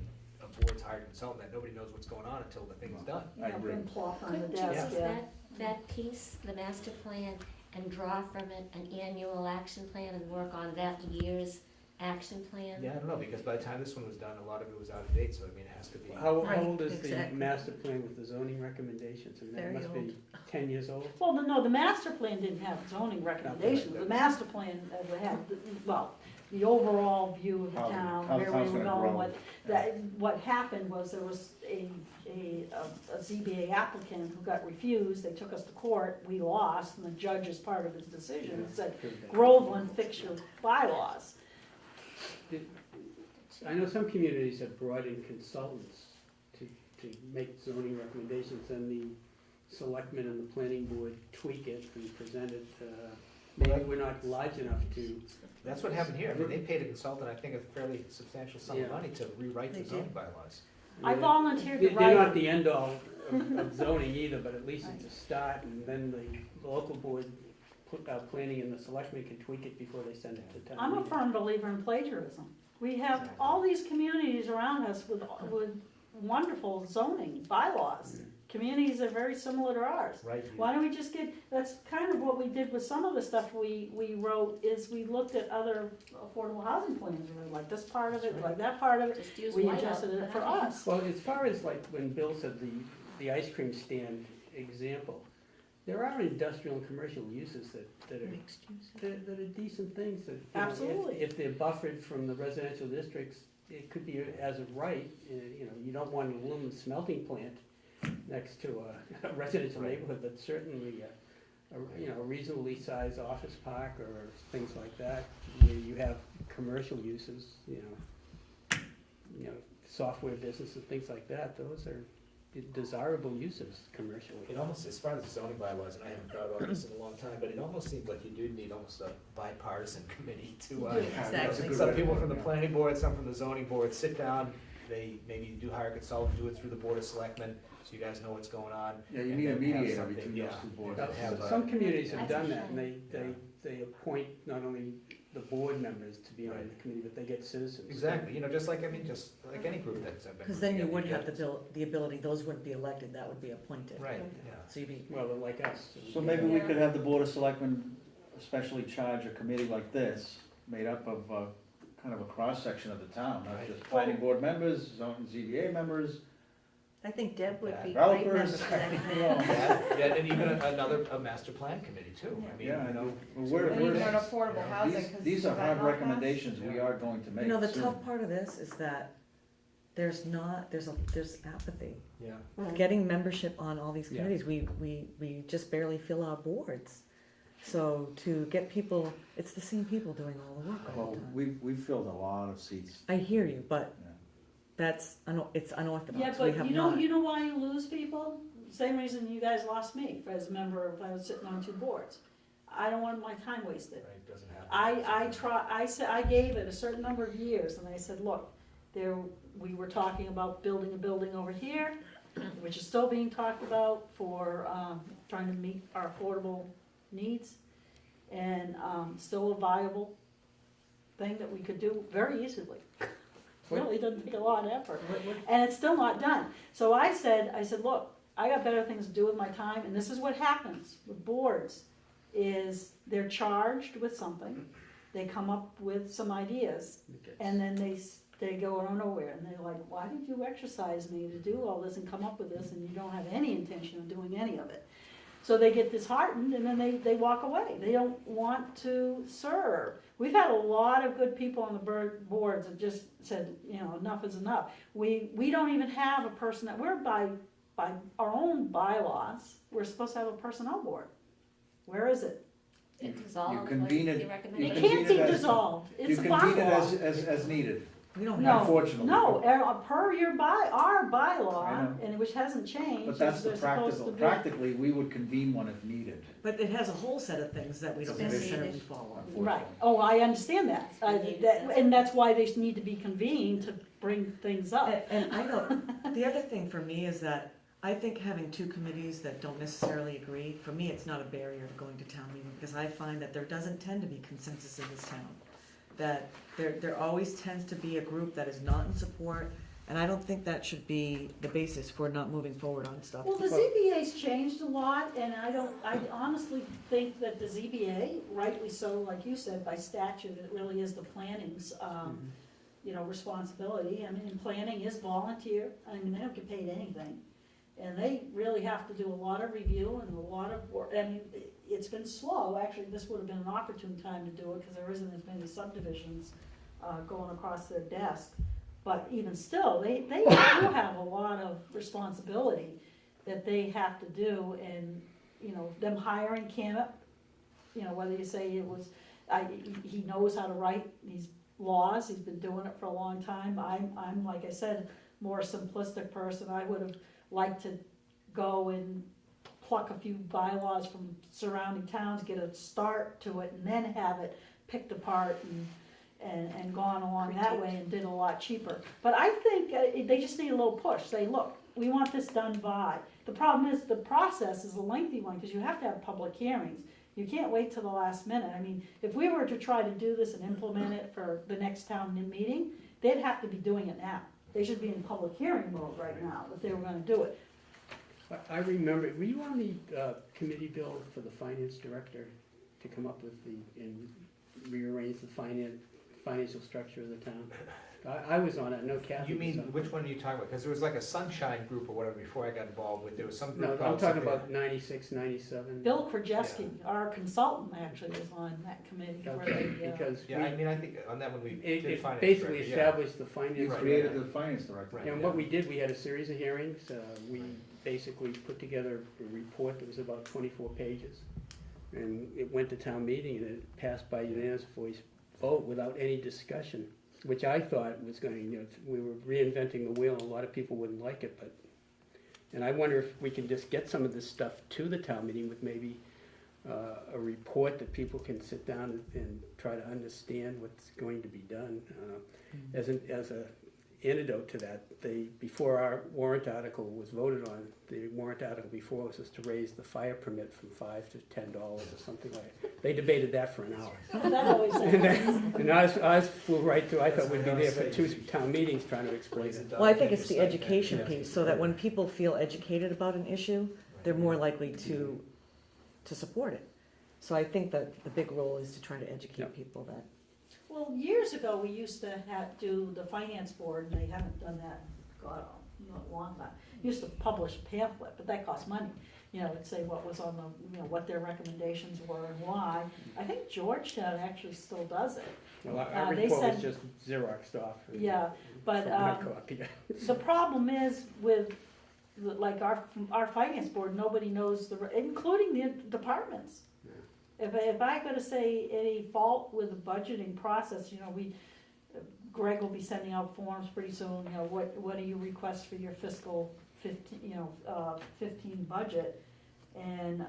a board's hired consultant, that nobody knows what's going on until the thing's done.
I
Yeah,
agree.
been plop on the
Couldn't you
desk,
take
yeah.
that piece, the master plan, and draw from it an annual action plan and work on that year's action plan?
Yeah, I don't know, because by the time this one was done, a lot of it was out of date, so I mean, it has to be.
How
Right,
old is the
exactly.
master plan with the zoning recommendations? I mean, that
Very
must be 10 years old?
Well, no, the master plan didn't have zoning recommendations, the master plan had, well, the overall view of the
How-
town,
how the
where we
town's
were
gonna
going,
grow.
what happened was there was a ZBA applicant who got refused, they took us to court, we lost, and the judge, as part of his decision, said, Groveland, fix your bylaws.
I know some communities have brought in consultants to make zoning recommendations, and the selectmen and the planning board tweak it and present it. Maybe we're not large enough to,
That's what happened here, I mean, they paid a consultant, I think, a fairly substantial sum of
Yeah.
money to rewrite the
They
zoning
did.
bylaws.
I volunteered to
they're not
write,
the end all of zoning either, but at least it's a start, and then the local board, planning and the selectmen can tweak it before they send it to town.
I'm a
meeting.
firm believer in plagiarism. We have all these communities around us with wonderful zoning bylaws. Communities that are very similar to ours.
Right.
Why don't we just that's kind of what we did with some of the stuff we wrote, is we looked at other affordable housing plans, and we're like this part of it, like that part of it,
Just use
we
whiteout
adjusted it for
that.
us.
Well, as far as like when Bill said the ice cream stand example, there are industrial and commercial uses that are
Mixed use.
that are decent things that,
Absolutely.
if they're buffered from the residential districts, it could be as of right, you don't want an aluminum smelting plant next to a residential
Right.
neighborhood, but certainly a reasonably sized office park or things like that, where you have commercial uses, software business and things like that, those are desirable uses commercially.
It almost, as far as the zoning bylaws, and I haven't thought about this in a long time, but it almost seems like you do need almost a bipartisan committee to,
Exactly.
some people from the planning board, some from the zoning board, sit down, they maybe do hire a consultant, do it through the board of selectmen, so you guys know what's going on.
Yeah, you
and
need a
then have
mediator
something,
between
yeah.
those two boards.
And have a-
Some communities have
That's
done
a
that, and
shame.
they appoint not only the board members to be on the committee, but they get citizens.
Exactly, just like any group that's been.
Because then you would have
the
the ability, those wouldn't be elected, that would be appointed.
Right, yeah.
So you'd be,
Well, they're like us.
So maybe we could have the Board of Selectmen especially charge a committee like this, made up of kind of a cross-section of the town, not just planning board members, ZBA members,
I think Deb would be a great member
developers.
for that.
Yeah, and even a master plan committee too, I mean,
Yeah, I know. Well,
And even on affordable housing, 'cause
These are
that
hard
not passed?
recommendations we are going to make
you know, the
soon.
tough part of this is that there's apathy.
Yeah.
Getting membership on all these
Yeah.
committees, we just barely fill our boards. So to get people, it's the same people doing all the work all
Well,
the time.
we've filled a lot of seats.
I hear you, but
Yeah.
it's unorthodox.
Yeah,
We
but
have
you know
not.
why you lose people? Same reason you guys lost me as a member, if I was sitting on two boards. I don't want my time wasted.
Right, doesn't happen.
I gave it a certain number of years, and I said, look, we were talking about building a building over here, which is still being talked about for, trying to meet our affordable needs, and, still a viable thing that we could do very easily. Really doesn't take a lot of effort, and it's still not done. So I said, look, I got better things to do with my time, and this is what happens with boards, is they're charged with something, they come up with some ideas, and then they go nowhere, and they're like, why did you exercise me to do all this and come up with this, and you don't have any intention of doing any of it? So they get disheartened, and then they walk away. They don't want to serve. We've had a lot of good people on the boards that just said, enough is enough. We don't even have a person that, we're by our own bylaws, we're supposed to have a personnel board. Where is it?
It dissolved,
convene
like
it-
the
It
recommendation.
can't be
convene it as-
dissolved.
You
It's a
convene it
bylaw.
as needed.
We don't
No,
Unfortunately.
no, per our
I
bylaw,
know.
and which hasn't changed.
But that's
is
the
they're supposed
practical,
to be-
practically, we would convene one if needed.
But it has a whole set of things that we don't
It's
necessarily
needed.
follow.
Right, oh, I understand that, and that's why they need to be convened to bring things up.
And I know, the other thing for me is that I think having two committees that don't necessarily agree, for me, it's not a barrier to going to town meeting, because I find that there doesn't tend to be consensus in this town. That there always tends to be a group that is not in support, and I don't think that should be the basis for not moving forward on stuff.
Well, the ZBA's changed a lot, and I honestly think that the ZBA, rightly so, like you said, by statute, it really is the planning's, responsibility. I mean, planning is volunteer, I mean, they don't get paid anything. And they really have to do a lot of review and a lot of work. I mean, it's been slow, actually, this would have been an opportune time to do it, because there isn't as many subdivisions going across their desk. But even still, they do have a lot of responsibility that they have to do, and, them hiring Canup, whether you say it was, he knows how to write these laws, he's been doing it for a long time. I'm, like I said, more simplistic person. I would have liked to go and pluck a few bylaws from surrounding towns, get a start to it, and then have it picked apart and gone along that way, and did a lot cheaper. But I think they just need a little push. Say, look, we want this done by. The problem is the process is a lengthy one, because you have to have public hearings. You can't wait till the last minute. I mean, if we were to try to do this and implement it for the next town meeting, they'd have to be doing it now. They should be in public hearing mode right now if they were gonna do it.
I remember, were you on the committee, Bill, for the finance director to come up with and rearrange the financial structure of the town? I was on it, no Kathy
You
was
mean,
on it.
which one are you talking about? Because there was like a sunshine group or whatever before I got involved with, there was some
No,
group
I'm
called
talking
something-
about 96, 97.
Bill Krajewski, our consultant, actually was on that committee where
Okay,
they,
because
Yeah, I mean, I think on that one we
it
did finance
basically
director, yeah.
established the
You
finance.
Right.
created the finance director.
Right.
And what we did, we had a series of hearings. We basically put together a report that was about 24 pages. And it went to town meeting, and it passed by unanimous voice vote without any discussion, which I thought was going, we were reinventing the wheel, and a lot of people wouldn't like it, but, and I wonder if we can just get some of this stuff to the town meeting with maybe a report that people can sit down and try to understand what's going to be done. As a antidote to that, before our warrant article was voted on, the warrant article before was just to raise the fire permit from $5 to $10 or something like that. They debated that for an hour.
that always happens.
And ours flew right through. I thought we'd be there for 2 town meetings trying to explain it.
Well, I think it's the education piece, so that when people feel educated about an issue, they're more likely to support it. So I think that the big role is to try to educate
Yep.
people that.
Well, years ago, we used to do the finance board, and they haven't done that, God, a long time. Used to publish a pamphlet, but that cost money, it'd say what was on the, what their recommendations were and why. I think Georgetown actually still does it.
Well, our
They
report was
said-
just Xeroxed off.
Yeah, but,
My copy.
the problem is with, like, our finance board, nobody knows including the departments. If I gotta say any fault with the budgeting process, Greg will be sending out forms pretty soon, what do you request for your fiscal 15 budget? And,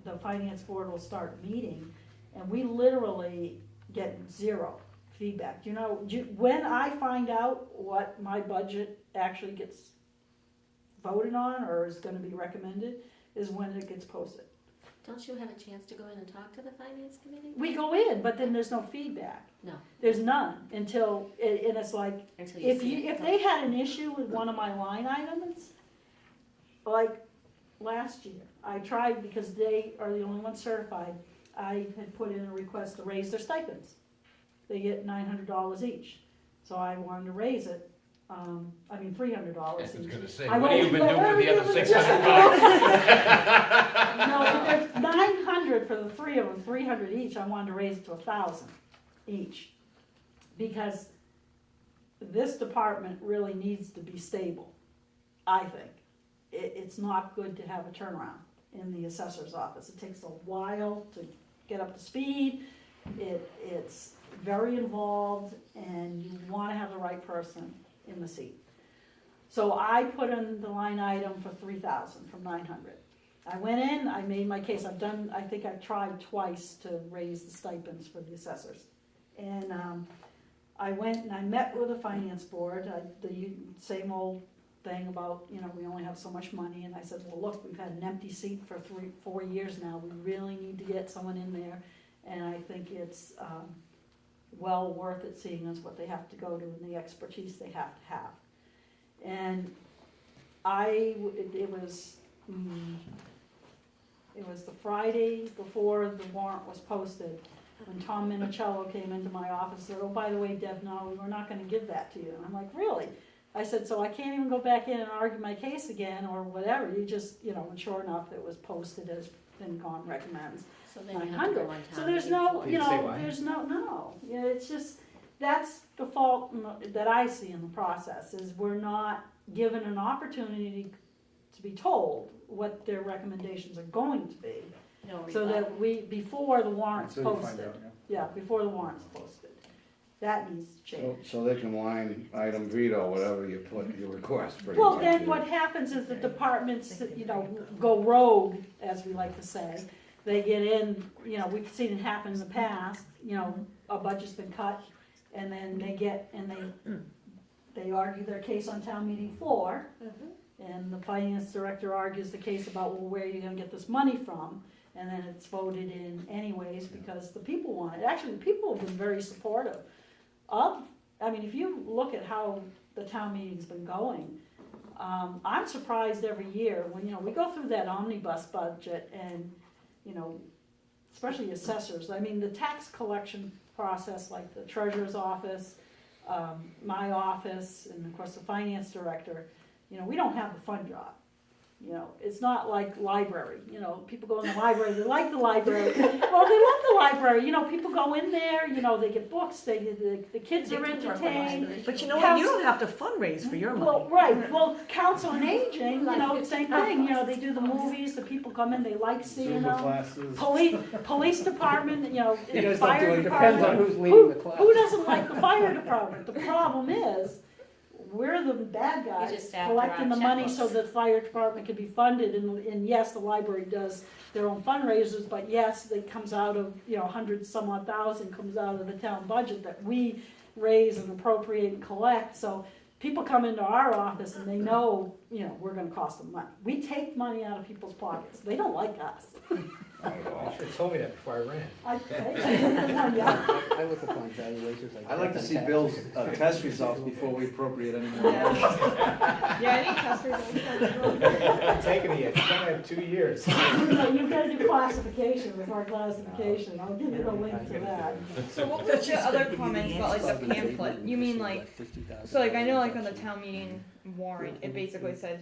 the finance board will start meeting, and we literally get zero feedback. When I find out what my budget actually gets voted on or is gonna be recommended, is when it gets posted.
Don't you have a chance to go in and talk to the finance committee?
We go in, but then there's no feedback.
No.
There's none until, and it's like,
Until you
if
see
you,
it.
if they had an issue with one of my line items, like last year, I tried, because they are the only ones certified, I had put in a request to raise their stipends. They get $900 each, so I wanted to raise it, $300
I was
each.
gonna say,
I
what have you
won't-
been doing with the other
Just-
600 bucks?
No, but there's 900 for the three of them, 300 each, I wanted to raise it to 1,000 each. Because this department really needs to be stable, I think. It's not good to have a turnaround in the assessor's office. It takes a while to get up to speed, it's very involved, and you wanna have the right person in the seat. So I put in the line item for 3,000 from 900. I went in, I made my case, I think I've tried twice to raise the stipends for the assessors. And, I went and I met with the finance board, the same old thing about, we only have so much money, and I said, well, look, we've had an empty seat for 4 years now, we really need to get someone in there, and I think it's, well worth it, seeing as what they have to go to and the expertise they have to have. And it was the Friday before the warrant was posted, when Tom Minicello came into my office and said, oh, by the way, Deb, no, we're not gonna give that to you. And I'm like, really? I said, so I can't even go back in and argue my case again, or whatever, you just, and sure enough, it was posted as FinCom recommends.
So then you have to
900.
go on
So
town
there's
meeting
no,
floor.
Did it say why?
there's no, it's just, that's the fault that I see in the process, is we're not given an opportunity to be told what their recommendations are going to be,
No
so
rebuttal.
that before the warrant's
Until you find
posted.
out, yeah.
Yeah, before the warrant's posted. That needs to change.
So they can line item veto whatever you put your request, pretty
Well,
much.
then what happens is the departments, go rogue, as we like to say. They get in, we've seen it happen in the past, a budget's been cut, and then they argue their case on town meeting floor, and the finance director argues the case about, well, where are you gonna get this money from? And then it's voted in anyways, because the people want it. Actually, the people have been very supportive of, if you look at how the town meeting's been going, I'm surprised every year when, we go through that omnibus budget and, especially assessors, the tax collection process, like the treasurer's office, my office, and of course the finance director, we don't have the fun job. It's not like library, people go in the library, they like the library. Well, they love the library, people go in there, they get books, the kids are entertained.
But you know what, you don't have to fundraise for your
Well,
money.
right, well, council on aging, same thing, they do the movies, the people come in, they like seeing
Zumba
them.
classes.
Police department,
You guys don't do
fire
it, depends on
department.
who's leading the class.
Who doesn't like the fire department? The problem is, we're the bad guys
just after
collecting
our
the money so
checkbooks.
that the fire department can be funded, and yes, the library does their own fundraisers, but yes, it comes out of, 100 some odd thousand comes out of the town budget that we raise and appropriate and collect, so people come into our office and they know, we're gonna cost them money. We take money out of people's pockets, they don't like us.
You should have told me that before I ran.
Yeah.
I look upon valuations like.
I like to
death
see
and
Bill's
taxes.
test results before we appropriate any more.
Yeah, I need test results.
I'm taking it yet, it's only have 2 years.
You've gotta do classification before classification, I'll give you the link to that.
So what was the other comments about like the pamphlet? You mean like, so like I know like on the town meeting warrant, it basically says,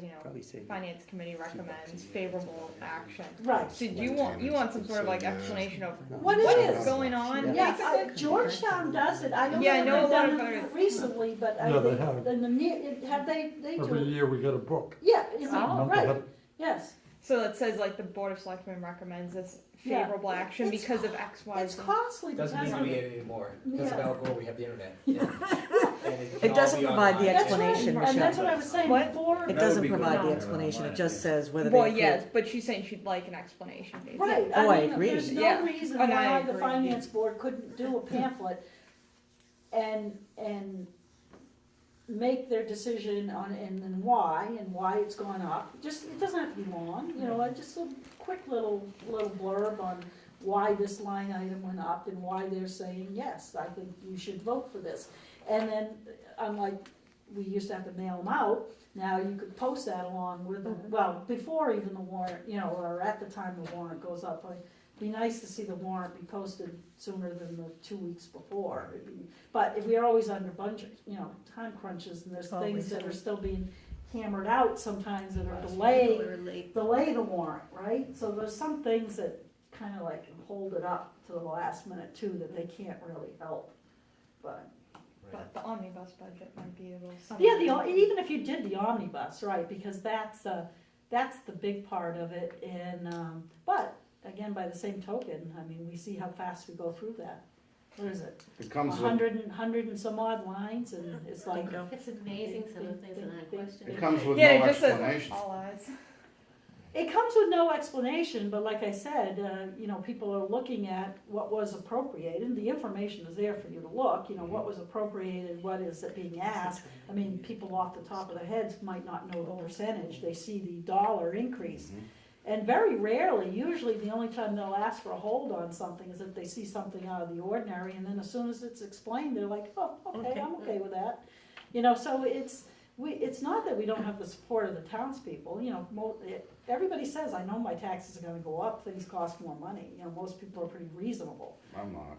finance committee recommends favorable action.
Right.
So do you want some sort of like explanation of
What it
what
is.
is going on?
Yeah, Georgetown does it, I don't know
Yeah, I
if
know a
they've
lot
done
of
it
others.
recently, but I
No, they
think,
have.
in the near, they do.
Every year we get a book.
Yeah, is it,
Oh.
right, yes.
So it says like the board of selectmen recommends this
Yeah.
favorable action
It's
because of X, Y,
It's
Z.
costly
Doesn't
because
need
of.
to be it anymore, because of
Yeah.
Al Gore, we have the internet.
It doesn't provide the
That's
explanation,
right, and that's
Michelle.
what I was saying
What?
before.
It
That would
doesn't
be good.
provide the
No.
explanation, it just says whether
Well,
they
yes,
approve.
but she's saying she'd like an explanation basically.
Right,
Oh, I
mean,
agree.
there's no
Yeah.
reason
And I
why the
agree.
finance board couldn't do a pamphlet and make their decision on, and why it's gone up. Just, it doesn't have to be long, you know, just a quick little blurb on why this line item went up and why they're saying, yes, I think you should vote for this. And then, unlike, we used to have to mail them out, now you could post that along with, well, before even the warrant, you know, or at the time the warrant goes up. It'd be nice to see the warrant be posted sooner than the 2 weeks before. But if we're always under budget, you know, time crunches, and there's things that are still being hammered out sometimes that are delay the warrant, right? So there's some things that kind of like hold it up to the last minute too, that they can't really help. But
But the omnibus budget might be able to.
yeah, even if you did the omnibus, right, because that's the big part of it. And but again, by the same token, I mean, we see how fast we go through that. What is it?
It comes with,
100 and some odd lines, and it's like,
It's amazing some of the things that I question.
it comes with no
Yeah, it just says
explanation.
all eyes.
it comes with no explanation. But like I said, you know, people are looking at what was appropriated, and the information is there for you to look. You know, what was appropriated, what is it being asked. I mean, people off the top of their heads might not know the percentage. They see the dollar increase. And very rarely, usually the only time they'll ask for a hold on something is if they see something out of the ordinary, and then as soon as it's explained, they're like, oh, okay, I'm okay with that. You know, so it's not that we don't have the support of the townspeople, you know, everybody says, I know my taxes are gonna go up, things cost more money, you know, most people are pretty reasonable.
I'm not.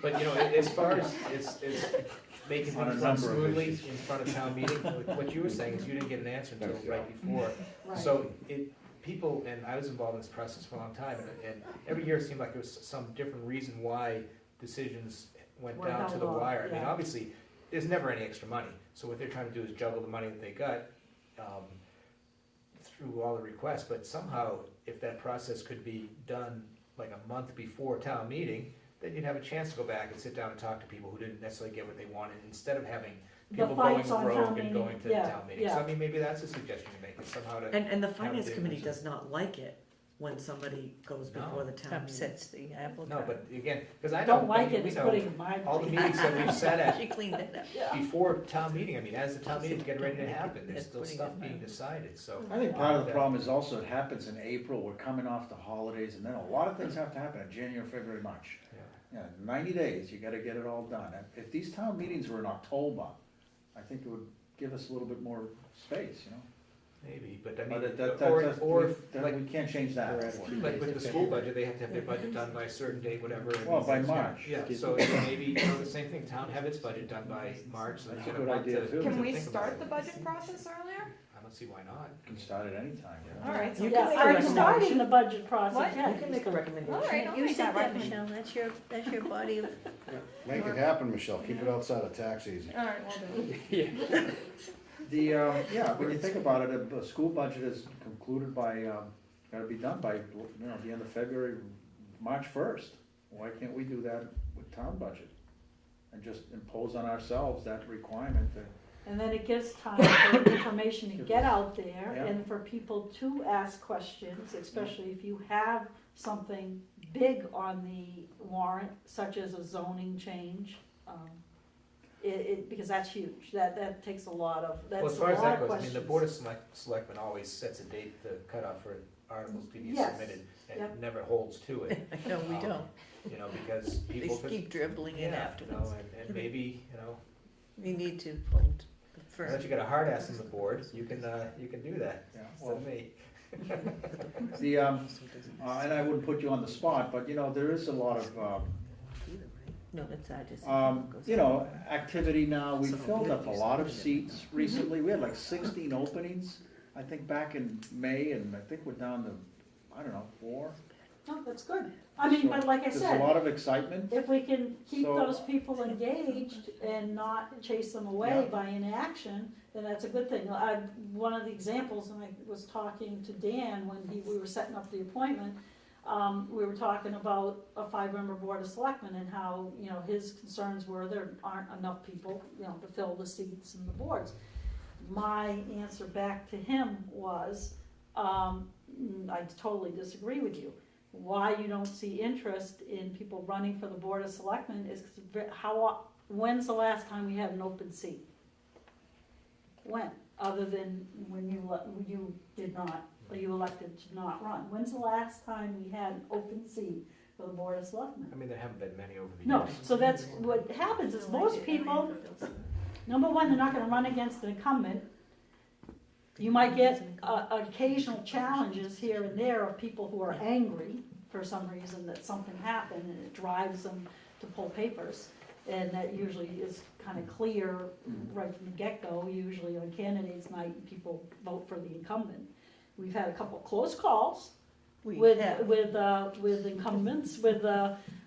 But, you know, as far as it's making
On a
things run
number of
smoothly
issues.
in front of town meeting, what you were saying is you didn't get an answer until right before.
Right.
So people, and I was involved in this process for a long time, and every year it seemed like there was some different reason why decisions went
Were
down to
held
the
up,
wire. I mean,
yeah.
obviously, there's never any extra money, so what they're trying to do is juggle the money that they got through all the requests, but somehow, if that process could be done like a month before town meeting, then you'd have a chance to go back and sit down and talk to people who didn't necessarily get what they wanted, instead of having
The
people going
fights on town
rogue and
meeting,
going to
yeah,
town meetings. So
yeah.
I mean, maybe that's a suggestion you make, is somehow to.
And the finance
the
committee
differences.
does not like it when somebody goes
No.
before the town meeting.
Upsets the apple
No,
cart.
but again, because I
I
know,
don't like
I mean,
it,
we
it's
know,
putting in my
all the
brain.
meetings that we've sat at
She cleaned it up.
Yeah.
before town meeting, I mean, as the town meetings get ready to happen, there's
It's
still
putting
stuff
it
being
back.
decided, so.
I think part of the problem is also it happens in April, we're coming off the holidays, and then a lot of things have to happen in January, February, March.
Yeah.
Yeah, 90 days, you gotta get it all done. If these town meetings were in October, I think it would give us a little bit more space, you know?
Maybe, but I
But
mean,
that,
like,
we can't change that.
like with the school budget, they have to have their budget done by a certain date, whatever. and
Well, by
these things,
March.
Yeah, so maybe, you know, the same thing, town have its budget done by March, so they
That's a
get a
good
month
idea,
to
too.
Can
to
we
think about
start
it.
the budget process earlier?
I don't see why not.
You can start at any time.
Yeah.
All right, so
You
Yeah,
can make a
I'm starting
recommendation.
the budget process,
What?
yeah.
You can make a recommendation.
all right, I'll
You
make
said
that
that,
recommendation.
Michelle, that's your body of,
Make it happen, Michelle, keep it outside of tax season.
All right, we'll do it.
Yeah, when you think about it, the school budget is concluded by, gotta be done by, you know, the end of February, March 1st. Why can't we do that with town budget? And just impose on ourselves that requirement to,
And then it gives time for information to get out there
Yeah.
and for people to ask questions, especially if you have something big on the warrant, such as a zoning change. Because that's huge, that takes a lot of,
Well,
that's
as
a
far as
lot
that
of
goes, I
questions.
mean, the board of selectmen always sets a date, the cutoff for articles to be
Yes.
submitted, and
Yep.
never holds to it.
no, we
Um,
don't.
You know, because
They
people could.
keep dribbling in
Yeah, you
afterwards.
know, and maybe, you know,
We need to hold the
unless you got a hard ass on the board, you can do that,
yeah,
instead
well,
of me.
and I wouldn't put you on the spot, but, you know, there is a lot of,
No, that's I just.
you know, activity now. We filled up a lot of seats recently. We had like 16 openings, I think, back in May, and I think we're down to, I don't know, 4.
No, that's good. I mean, but like I
There's a
said,
lot of excitement.
if we can keep
So-
those people engaged and not chase them away
Yeah.
by inaction, then that's a good thing. One of the examples, and I was talking to Dan when we were setting up the appointment, we were talking about a 5-member board of selectmen and how, you know, his concerns were there aren't enough people, you know, to fill the seats and the boards. My answer back to him was, I totally disagree with you. Why you don't see interest in people running for the board of selectmen is 'cause when's the last time we had an open seat? When, other than when you did not, or you elected to not run? When's the last time we had an open seat for the Board of Selectmen?
I mean, there haven't been many over the years.
No, so that's, what happens is most people, number one, they're not gonna run against an incumbent. You might get occasional challenges here and there of people who are angry for some reason that something happened and it drives them to pull papers. And that usually is kind of clear right from the get-go. Usually on candidates night, people vote for the incumbent. We've had a couple of close calls with incumbents, with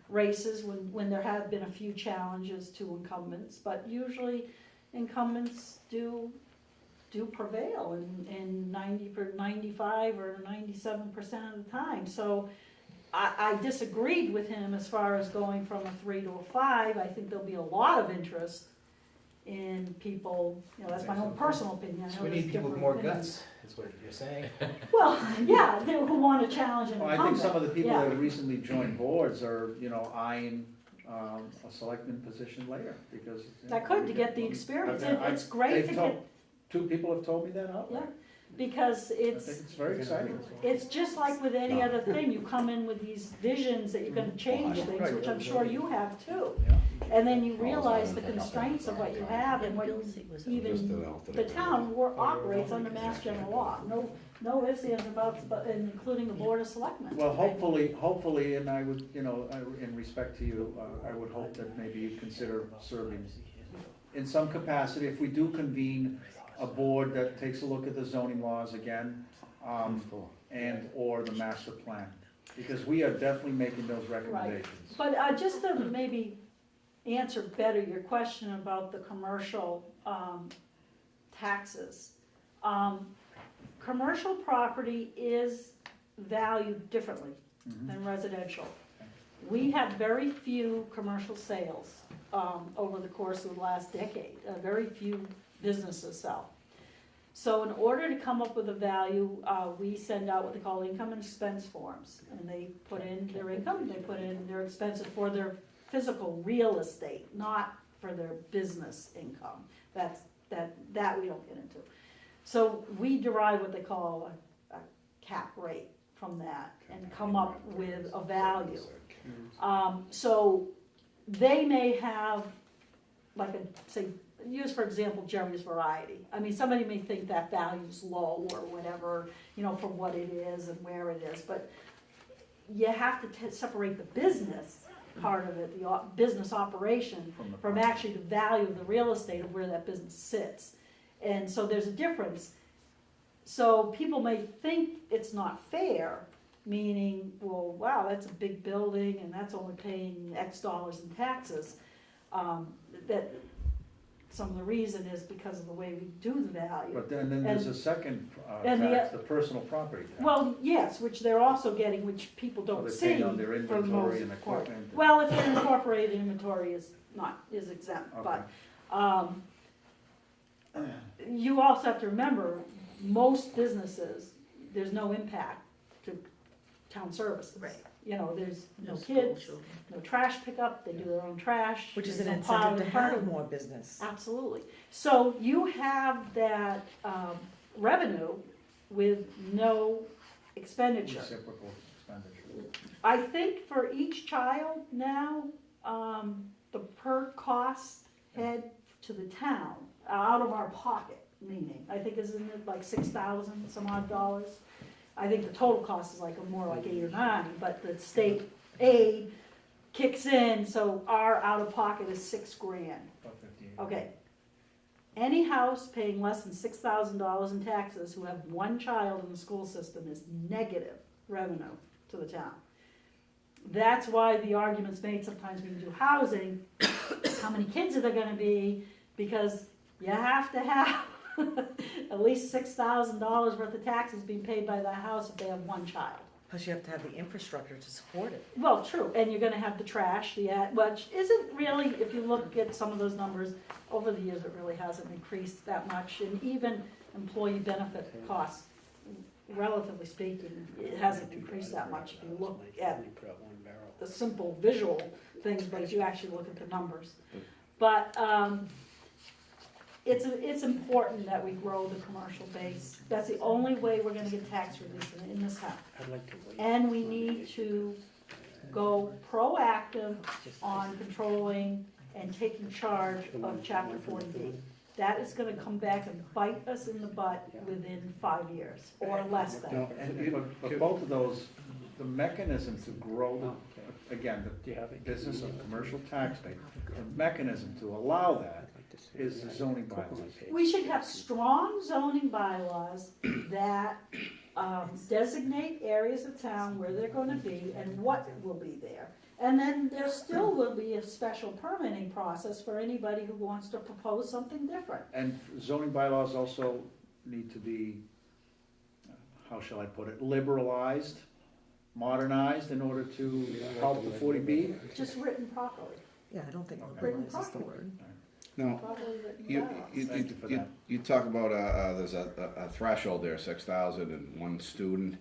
races, when there have been a few challenges to incumbents. But usually incumbents do prevail in 95 or 97% of the time. So I disagreed with him as far as going from a 3 to a 5. I think there'll be a lot of interest in people, that's my own personal opinion. I
So
know
we
there's
need people with
different
more
opinions.
guts, is what you're saying.
Well, yeah, who want to challenge an
Well,
incumbent.
I think some of the people
yeah.
that have recently joined boards are, eyeing a selectman position later, because.
That could, to get the experience. It's great
They've
to
told-
get,
Two people have told me that outright.
yeah, because
I think it's very exciting.
it's just like with any other thing, you come in with these visions that you're gonna change things,
Right.
which I'm sure you have too.
Yeah.
And then you realize the constraints of what you have and what even the town operates under Mass General Law. No ifs, ands, or buts, but including the Board of Selectmen.
Well, hopefully, and I would, in respect to you, I would hope that maybe you consider serving in some capacity, if we do convene a board that takes a look at the zoning laws again, and/or the master plan, because we are definitely making those recommendations.
But just to maybe answer better your question about the commercial taxes. Commercial property is valued differently than residential. We have very few commercial sales over the course of the last decade. Very few businesses sell. So in order to come up with a value, we send out what they call income and expense forms. And they put in their income, they put in their expenses for their physical real estate, not for their business income. That we don't get into. So we derive what they call a cap rate from that and come up with a value. So they may have, say, use for example Jerry's Variety. I mean, somebody may think that value's low or whatever, for what it is and where it is, but you have to separate the business part of it, the business operation, from actually the value of the real estate of where that business sits. And so there's a difference. So people may think it's not fair, meaning, well, wow, that's a big building and that's only paying X dollars in taxes. That some of the reason is because of the way we do the value.
But then there's a second
and
tax, the personal property tax.
Well, yes, which they're also getting, which people don't
They're
see
paying on their
for the
inventory
most
and
part.
equipment.
Well, if they're incorporated, inventory is exempt,
Okay.
but, you also have to remember, most businesses, there's no impact to town services.
Right.
There's no
school
kids,
children.
no trash pickup, they do their own trash.
Which is
there's
an
no plowing
incentive to
and burning.
have more business.
Absolutely. So you have that revenue with no expenditure.
Reciprocal expenditure.
I think for each child now, the per cost head to the town, out of our pocket, meaning, I think isn't it like 6,000 some odd dollars? I think the total cost is more like 8 or 9, but the state aid kicks in, so our out of pocket is $6,000.
About 58.
Okay. Any house paying less than $6,000 in taxes who have one child in the school system is negative revenue to the town. That's why the argument's made sometimes when you do housing, how many kids are there gonna be? Because you have to have at least $6,000 worth of taxes being paid by that house if they have one child.
Plus you have to have the infrastructure to support it.
Well, true, and you're gonna have the trash, which isn't really, if you look at some of those numbers, over the years, it really hasn't increased that much, and even employee benefit costs, relatively speaking, it hasn't increased that much if you look at the simple visual things, but if you actually look at the numbers. But, it's important that we grow the commercial base. That's the only way we're gonna get tax relief in this town.
I'd like to wait.
And we need to go proactive on controlling and taking charge of chapter 40B. That is gonna come back and bite us in the butt within 5 years, or less than.
No, but both of those, the mechanism to grow, again,
Do
the
you have it?
business of commercial tax base, the mechanism to allow that is the zoning bylaws.
We should have strong zoning bylaws that designate areas of town where they're gonna be and what will be there. And then there still will be a special permitting process for anybody who wants to propose something different.
And zoning bylaws also need to be, how shall I put it, liberalized, modernized in order to help the 40B.
Just written properly,
Yeah, I don't think
Okay.
liberalize is the word.
No,
properly written
you,
bylaws.
Thank you for that.
you talk about, there's a threshold there, 6,000 and one student.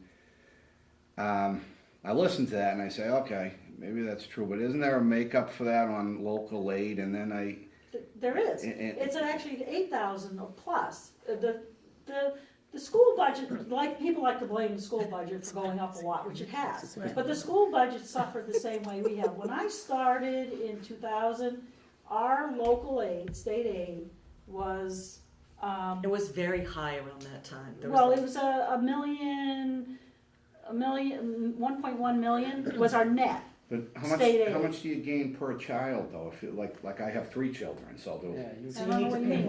I listen to that and I say, okay, maybe that's true, but isn't there a makeup for that on local aid? And then
There is.
And-
It's actually 8,000 or plus. The school budget, like, people like to blame the school budget for going up a lot, which it has. But the school budget suffered the same way we have. When I started in 2000, our local aid, state aid, was,
It was very high around that time. There was
well,
like-
it was a million, 1.1 million was our net.
but
State
how
aid.
much do you gain per child though? If you, like I have 3 children, so do.
Yeah, you-
I don't know what you mean.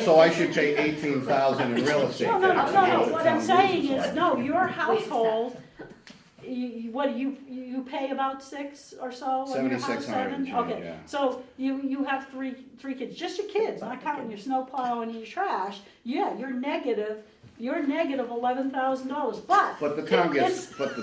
So I should pay 18,000 in real estate
No,
tax.
no, what I'm saying is, no, your household, what, you pay about 6 or so on your house,
7,600 and
7?
change,
Okay,
yeah.
so you have three kids, just your kids, not counting your snow plow and your trash, yeah, you're negative $11,000,
But the town
it's-
gets,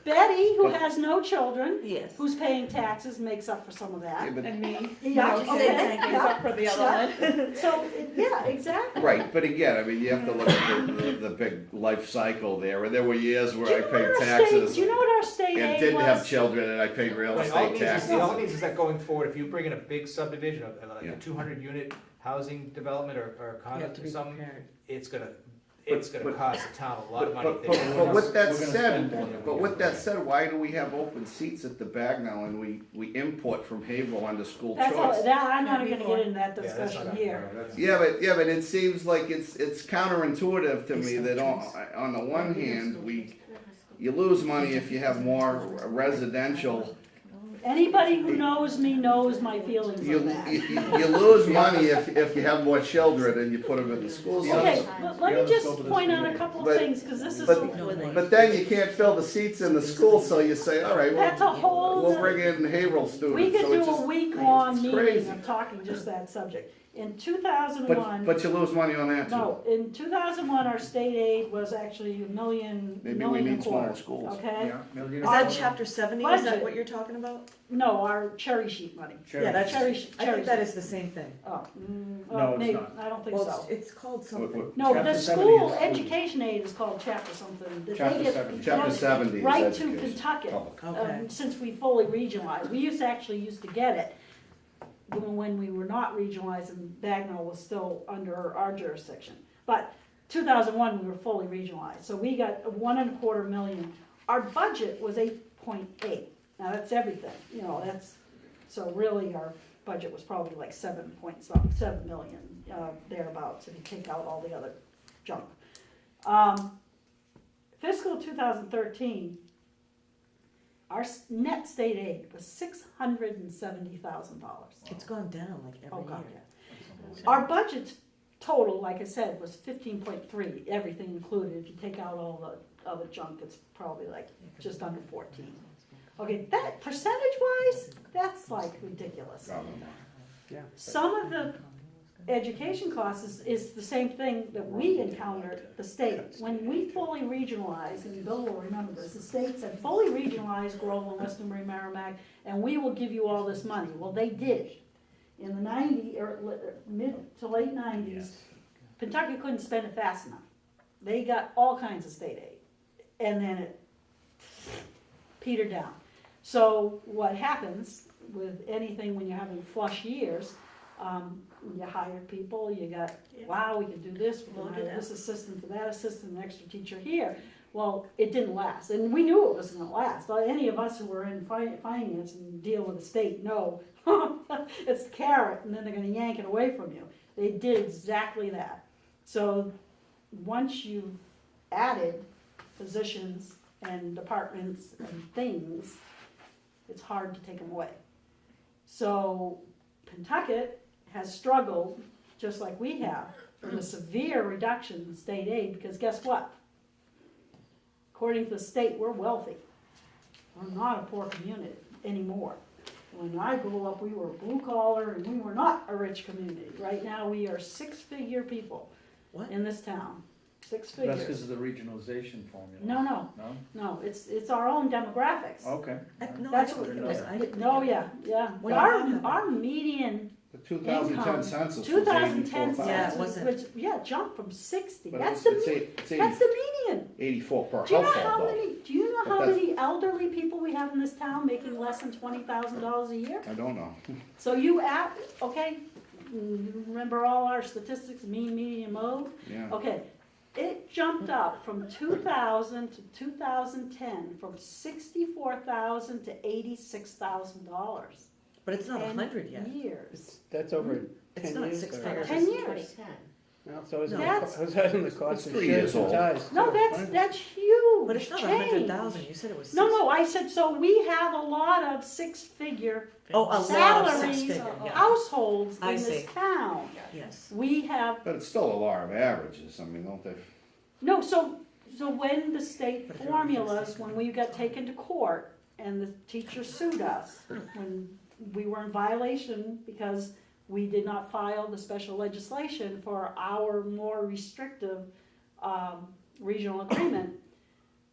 Betty, who has no children,
Yes.
who's paying taxes, makes up for some of
Yeah,
that.
but-
And me.
Yeah,
You know,
okay,
Sid pays
yeah,
up for the other
yeah.
one.
So, yeah, exactly.
Right, but again, I mean, you have to look at the big life cycle there, and there were years where I paid taxes
Do you know what our state
and
aid
didn't have
was?
children, and I paid real
Right, all it
estate
means is,
taxes.
all it means is that going forward, if you bring in a big subdivision, like
Yeah.
a 200-unit housing development or
You have
condo
to
or
be
something,
prepared.
it's gonna
but-
cost the town a lot of money.
But with that
We're gonna
said,
spend more than we
but
get
with that
back.
said, why do we have open seats at the Bagnell and we import from Haverhill under school
That's all,
choice?
that, I'm not even gonna get into that
Yeah, that's
discussion
not-
here.
Yeah, but it seems like it's counterintuitive to me that on the one hand, you lose money if you have more residential.
Anybody who knows me knows my feelings
You
on that.
lose money if you have more children and you put them in the schools.
Okay, let me just
scope of this
point out a
meeting.
couple of
But-
things, cause this is,
But then you can't fill the seats in the school, so you say, all right,
that's a whole.
we'll bring in Haverhill students.
We could
So it's
do a
just-
week-long
it's
meeting
crazy.
of talking just that subject. In 2001,
But you lose money on that too.
no, in 2001, our state aid was actually a million,
Maybe we
million
need
and a quarter,
smaller schools.
okay?
Yeah, million
Is that
dollars.
chapter 70? Is that
Budget.
what you're talking about?
No, our cherry sheet money.
Yeah, that's,
Cherry,
I
cherry
think that
sheet.
is the same thing.
Oh,
No, it's
maybe,
not.
I don't think
Well,
so.
it's called something.
No, the
Chapter 70
school
is-
education aid is called chapter something. That
Chapter
they get
70.
Chapter 70 is
right to
education,
Kentucky,
public.
Okay.
since we fully regionalized. We used to get it when we were not regionalized and Bagnell was still under our jurisdiction. But 2001, we were fully regionalized, so we got 1.25 million. Our budget was 8.8. Now, that's everything, so really our budget was probably like 7 million, thereabouts, if you take out all the other junk. Fiscal 2013, our net state aid was $670,000.
It's gone down like every
Oh, God,
year.
Our budget total, like I said, was 15.3, everything included. If you take out all the other junk, it's probably like just under 14. Okay, that percentage-wise, that's like ridiculous.
Yeah.
Some of the education costs is the same thing that we encountered, the state. When we fully regionalized, and Bill will remember this, the state said fully regionalized Groveland, Westonbury, Merrimack, and we will give you all this money. Well, they did. In the mid to late 90s, Kentucky couldn't spend it fast enough. They got all kinds of state aid, and then it petered down. So what happens with anything when you're having flush years, you hire people, you got, wow, we can do this, we can
Load
hire
it up.
this assistant to that assistant, an extra teacher here. Well, it didn't last, and we knew it wasn't gonna last. Any of us who were in finance and deal with the state know it's the carrot, and then they're gonna yank it away from you. They did exactly that. So once you've added positions and departments and things, it's hard to take them away. So Pentucket has struggled, just like we have, with a severe reduction in state aid, because guess what? According to the state, we're wealthy. We're not a poor community anymore. When I grew up, we were blue collar and we were not a rich community. Right now, we are six-figure people
What?
in this town. Six
That's
figures.
because of the regionalization formula.
No,
No?
it's our own demographics.
Okay.
No, I
That's
didn't
what-
realize that. I didn't
No,
think
yeah.
When
Our,
did that
our median
The 2010
income,
census was
2010
84,000.
Yeah, it
census,
wasn't.
which, jumped from 60.
But
That's
it's
the,
it's
that's the median.
84 per
Do you know
household
how
though.
many, do you know
But
how
that's-
many elderly people we have in this town making less than $20,000 a year?
I don't know.
So you add, okay, remember all our statistics, mean, median, mode?
Yeah.
Okay, it jumped up from 2000 to 2010, from $64,000 to $86,000.
But it's not
10
100 yet.
Years.
That's over
It's
10
not
years.
six
or-
figures.
10 years.
2010.
No, so is
No.
the cost
It's
of
3
shirts
years
and
old.
ties.
No,
too,
that's,
right?
that's huge.
But it's not
change.
100,000. You said it was.
No, I said, so we have a lot of six-figure
Oh, a lot of
salaries,
six-figure. Yeah.
households
I
in this
see.
town.
Yes.
We have,
But it's still a law of averages. I mean, don't they?
no, so when the state
But if you're
formulas,
fixed
when we got taken to court and the teacher sued us, when we were in violation because we did not file the special legislation for our more restrictive regional agreement,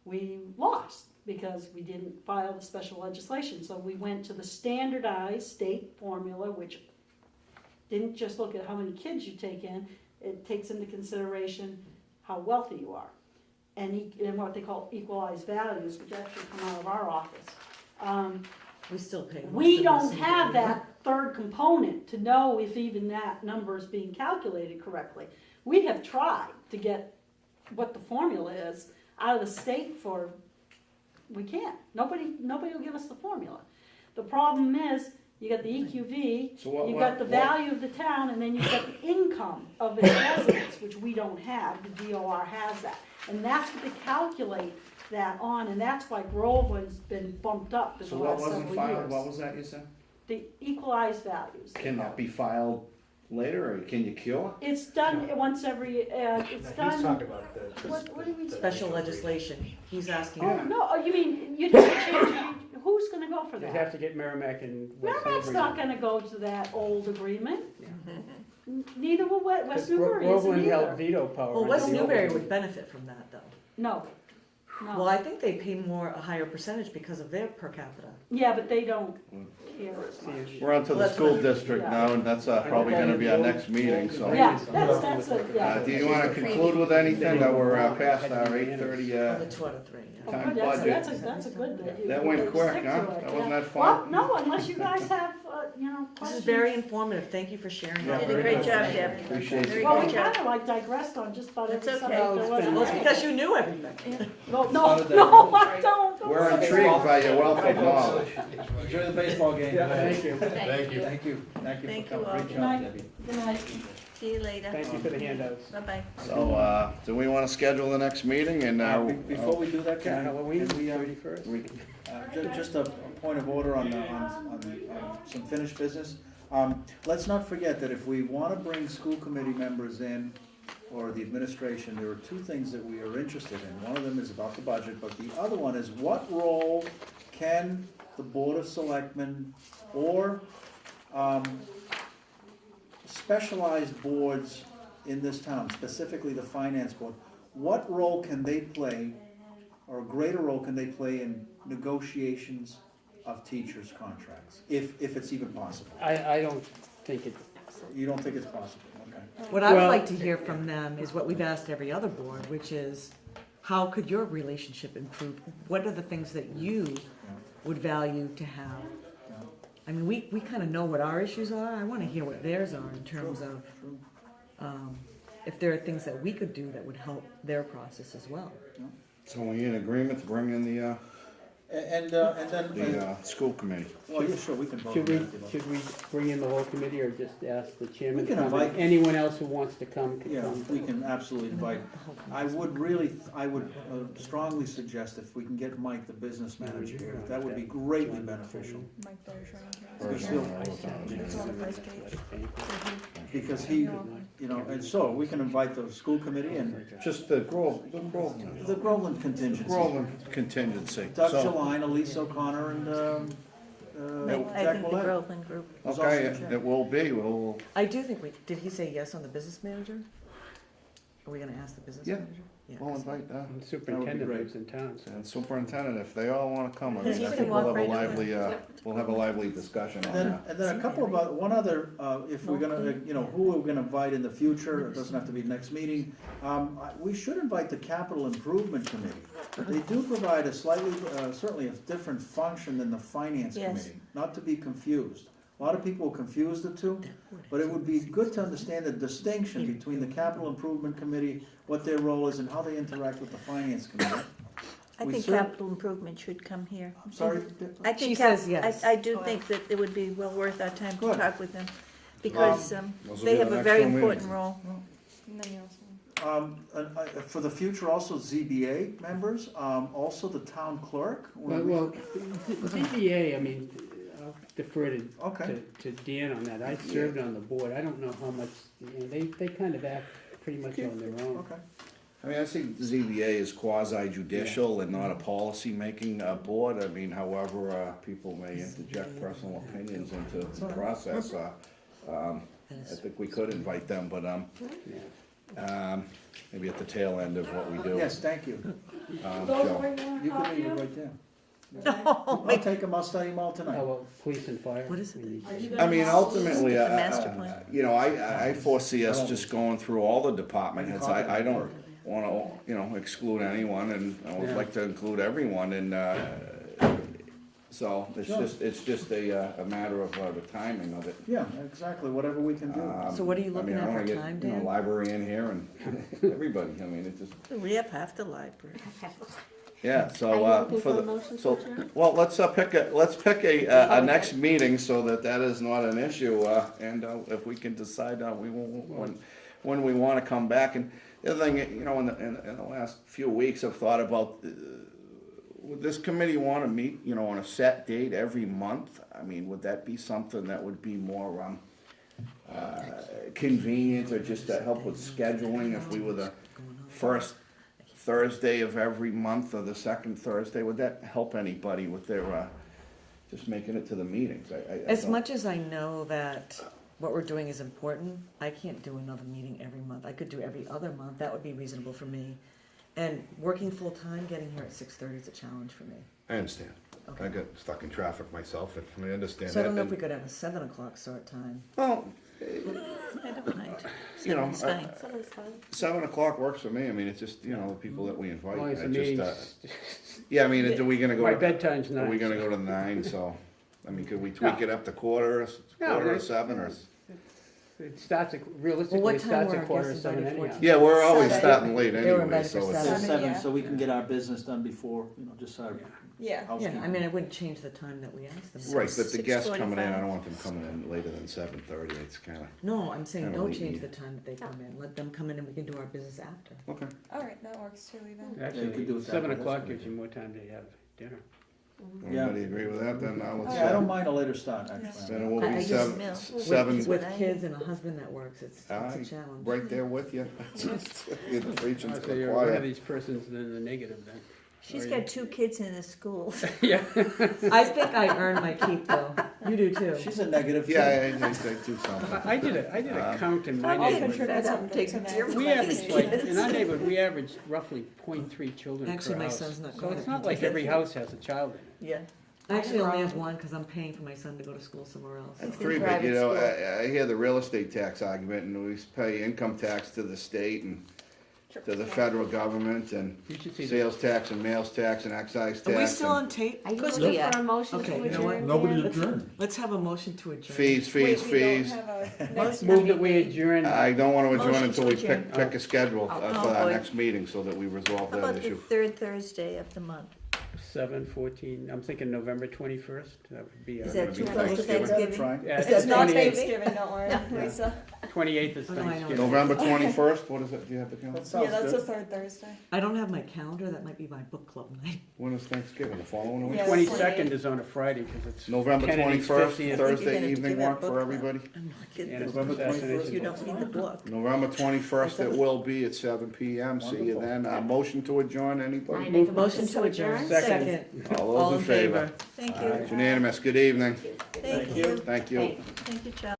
we lost because we didn't file the special legislation. So we went to the standardized state formula, which didn't just look at how many kids you take in, it takes into consideration how wealthy you are. And what they call equalized values, which actually come out of our office.
We still pay. most
We
of
don't
this.
have that third component to know if even that number is being calculated correctly. We have tried to get what the formula is out of the state we can't. Nobody will give us the formula. The problem is, you got the EQV,
So what-
you
what-
got the
what-
value of the town, and then you got the income of its residents, which we don't have. The DOR has that. And that's what they calculate that on, and that's why Groveland's been bumped up in the
So what
last
wasn't
several
filed?
years.
What was that you said?
The equalized values.
Can that be filed later, or can you cure?
It's done once every, it's
He's
done,
talking about the.
what do we?
the-
Special legislation. He's asking.
Oh, no, oh, you mean, you'd have to change, who's gonna go for
You'd
that?
have to get Merrimack and West
Merrimack's
Newbury.
not gonna go to that old agreement. Neither will West
Because
Newbury isn't
Groveland held
either.
veto power.
Well,
on
West
the old
Newbury
one.
would benefit from that, though.
No,
Well,
no.
I think they pay a higher percentage because of their per capita.
Yeah, but they don't care as much.
We're onto the
Well, that's
school
what-
district
Yeah.
now, and that's probably gonna be our next meeting, so.
Yeah, that's a, yeah.
Do you wanna conclude with anything, that we're past our 8:30,
On the 2 out of 3. Yeah.
Oh,
time
good,
budget?
that's a good. you-
That
you
went
stick
quick,
to
huh?
it,
That
yeah.
wasn't that
Well,
fun?
no, unless you guys have,
This
questions.
is very informative. Thank you for sharing.
Yeah,
all
Did a
that.
great job, Deb.
Appreciate
Very
it.
Well, we
good job.
kinda like digressed on just about every
That's okay.
subject there was.
Well, it's because you knew everything.
No, I don't.
We're intrigued by your wealth of knowledge.
Enjoy the baseball game.
Thank you.
Thank you.
Thank you. Thank you
Thank
for
you
coming.
all.
Great
Good
job,
night.
Debbie.
Good night.
See you later.
Thank you for the handouts.
Bye-bye.
So, do we wanna schedule the next meeting, and,
Before we do that, can I,
Halloween,
can we,
31st.
just a point of order on some finished business. Let's not forget that if we wanna bring school committee members in, or the administration, there are two things that we are interested in. One of them is about the budget, but the other one is what role can the Board of Selectmen or, specialized boards in this town, specifically the finance board, what role can they play, or a greater role can they play in negotiations of teachers' contracts, if it's even possible?
I don't think it,
You don't think it's possible, okay?
What I would
Well-
like to hear from them is what we've asked every other board, which is, how could your relationship improve? What are the things that you would value to have. I mean, we kind of know what our issues are. I want to hear what theirs are in terms of if there are things that we could do that would help their process as well.
So we in agreement to bring in the school committee?
Well, yeah, sure, we can vote
Should
on
we,
that. if you
should we bring in the whole committee or just ask the chairman
We
to
can
come?
invite-
Anyone else who wants to come
want.
can
Yeah,
come.
we can absolutely invite. I would strongly suggest if we can get Mike, the business manager here, that would be greatly beneficial.
Mike Bergeron.
Because he'll-
It's on the first page.
Because he, you know, and so we can invite the school committee and
Just the Groveland.
the Groveland contingency.
Groveland contingency.
Doug
So-
Shaline, Elise O'Connor, and,
I
Jack
think the
Willett.
Groveland group.
Who's
Okay,
also chair.
it will be, we'll,
I do think did he say yes on the business manager? Are we gonna ask the business
Yeah.
manager? Yeah.
we'll invite them.
The superintendent
great.
lives in town, so.
And superintendent, if they all wanna come, I mean,
You
I
can
think we'll
walk
have a
right
lively, we'll have a lively discussion on that.
And then a couple of, one other, if we're gonna, you know, who we're gonna invite in the future, it doesn't have to be next meeting. We should invite the capital improvement committee. They do provide a slightly, certainly a different function than the finance
Yes.
committee, not to be confused. A lot of people confuse the two, but it would be good to understand the distinction between the capital improvement committee, what their role is, and how they interact with the finance committee.
I
We
think
cer-
capital improvement should come here.
I'm sorry,
I think
She says yes.
I do think that it would be well worth our time to
Good.
talk with them, because
Those will
they
be
have
the
a
next
very
two meetings.
important role.
And then you also.
For the future, also ZBA members, also the town clerk.
Well, ZBA, I mean, I'll defer
Okay.
to Dan on that. I served on the board. I don't know how much, you know, they kind of act pretty much on their own.
Okay.
I mean, I think ZBA is quasi judicial and not a policy-making board. I mean, however, people may interject personal opinions into the process. I think we could invite them, but, maybe at the tail end of what we do.
Yes, thank you.
So-
You can leave it right there. I'll take them, I'll study them all
How
tonight.
about police and fire?
What is it?
I mean, ultimately,
The master plan.
you know, I foresee us just going through all the department heads. I don't wanna, you know, exclude anyone, and I would
Yeah.
like to include everyone, and, so it's just a matter of the timing of it.
Yeah, exactly, whatever we can do.
So what are you
I
looking
mean, I
at
wanna
for
get,
time,
you know,
Dan?
library in here and everybody, I mean, it just,
We have half the library.
yeah,
Are
so,
you looking
for
for a
the,
motion
so,
to adjourn?
well, let's pick a next meeting so that is not an issue, and, if we can decide, when we wanna come back, and the other thing, you know, in the last few weeks, I've thought about, would this committee wanna meet, you know, on a set date every month? I mean, would that be something that would be more, convenient, or just to help with scheduling, if we were the first Thursday of every month, or the second Thursday, would that help anybody with their, just making it to the meetings? I
As
don't-
much as I know that what we're doing is important, I can't do another meeting every month. I could do every other month, that would be reasonable for me. And working full-time, getting here at 6:30 is a challenge for me.
I understand.
Okay.
I got stuck in traffic myself, and I understand
So I
that.
don't know if we
and-
could have a 7 o'clock start time.
Well,
I don't mind.
you know,
Seven's fine.
Someone's fine.
7 o'clock works for me. I mean, it's just, you know, the people that we invite.
As long as the
I just,
meeting's,
yeah, I mean, are we gonna go?
my
to-
bedtime's
Are we
9.
gonna go to 9, so, I mean, could we tweak
No.
it up to quarter
No,
to
that's-
7, or?
It starts, realistically,
Well, what
it
time
starts
were
at
our
quarter to
guests
7
invited
anyhow.
for?
Yeah, we're always
Seven.
starting late
They were
anyway,
invited for
so it's.
7.
7,
yeah.
so we can get our business done before, you know, just our
Yeah.
housekeeping.
Yeah, I mean, I wouldn't change the time that we asked them.
Right, but the guests coming in,
6:45.
I don't want them coming in later than 7:30, it's kinda,
No, I'm saying
Kinda
don't
late
change the
meeting.
time that they come in. Let them come in and we can do our business after.
okay.
All right, that works too, even.
you could
Actually,
do it that
7
way, that's
o'clock
what
gives
we
you more time to have dinner.
Yeah.
Everybody agree with that, then now let's,
Yeah, I don't mind a later start, actually.
then it will
I
be
just-
seven,
Mill.
seven,
With-
With kids and a husband that works, it's a
Aye.
challenge.
right there with you. You're the preaching to
So
the
you're one of
choir.
these persons in the negative then.
She's
Or
got 2 kids in the school.
Yeah.
I think I earned my keep though. You do too.
She's a negative. too.
Yeah, I do something.
I did a count in my
I'll
neighborhood.
contribute something to
Taking
that.
care of
We
my
average, like,
kids.
in our neighborhood, we average roughly 0.3 children per house.
Actually, my son's not
So
going
it's
to
not like
PTA.
every house has a child in it.
Yeah.
I actually only have one because I'm paying for my son to go to school somewhere else.
And 3, but you know, I hear the real estate tax argument, and we pay income tax to the state, and to the federal government and
You should see the
sales tax and mails tax and excise tax.
Are we still
and
on tape?
Are you
Could
looking
be.
for a motion
Okay,
to
you know what?
adjourn?
Nobody
Dan?
adjourned.
Let's have a motion to adjourn.
Fees, fees, fees.
Move that we adjourn.
I don't wanna adjourn
Motion
until
to
we
adjourn.
pick a schedule
Oh,
for our
boy.
next meeting, so that we resolve
How
that
about the
issue.
third Thursday of the month?
7/14, I'm thinking November 21st, that would be.
Is
our-
that too
Maybe
close to
Thanksgiving.
Thanksgiving?
Try.
Yeah,
Is
it's
that not
28th.
Thanksgiving, don't worry, Lisa.
28th is
Oh, no, I know.
Thanksgiving.
November 21st, what is it, do you have the
That
calendar?
sounds good.
third Thursday.
I don't have my calendar, that might be my book club night.
When is Thanksgiving, the following week?
Yeah.
22nd is on a Friday, because it's
November
Kennedy's
21st,
50th.
Thursday
gonna
evening
give out
work
book
for
club.
everybody?
Get
and it's
the-
November 21st.
assassination.
You don't need the book.
November 21st it will be at 7 PM, see you then. Motion to adjourn,
I
anybody?
make a motion to adjourn.
Second.
All those in favor?
Thank
It's
you.
unanimous, good evening.
Thank
you.
you.
Thank you.
Thank
Thank you, Charlie.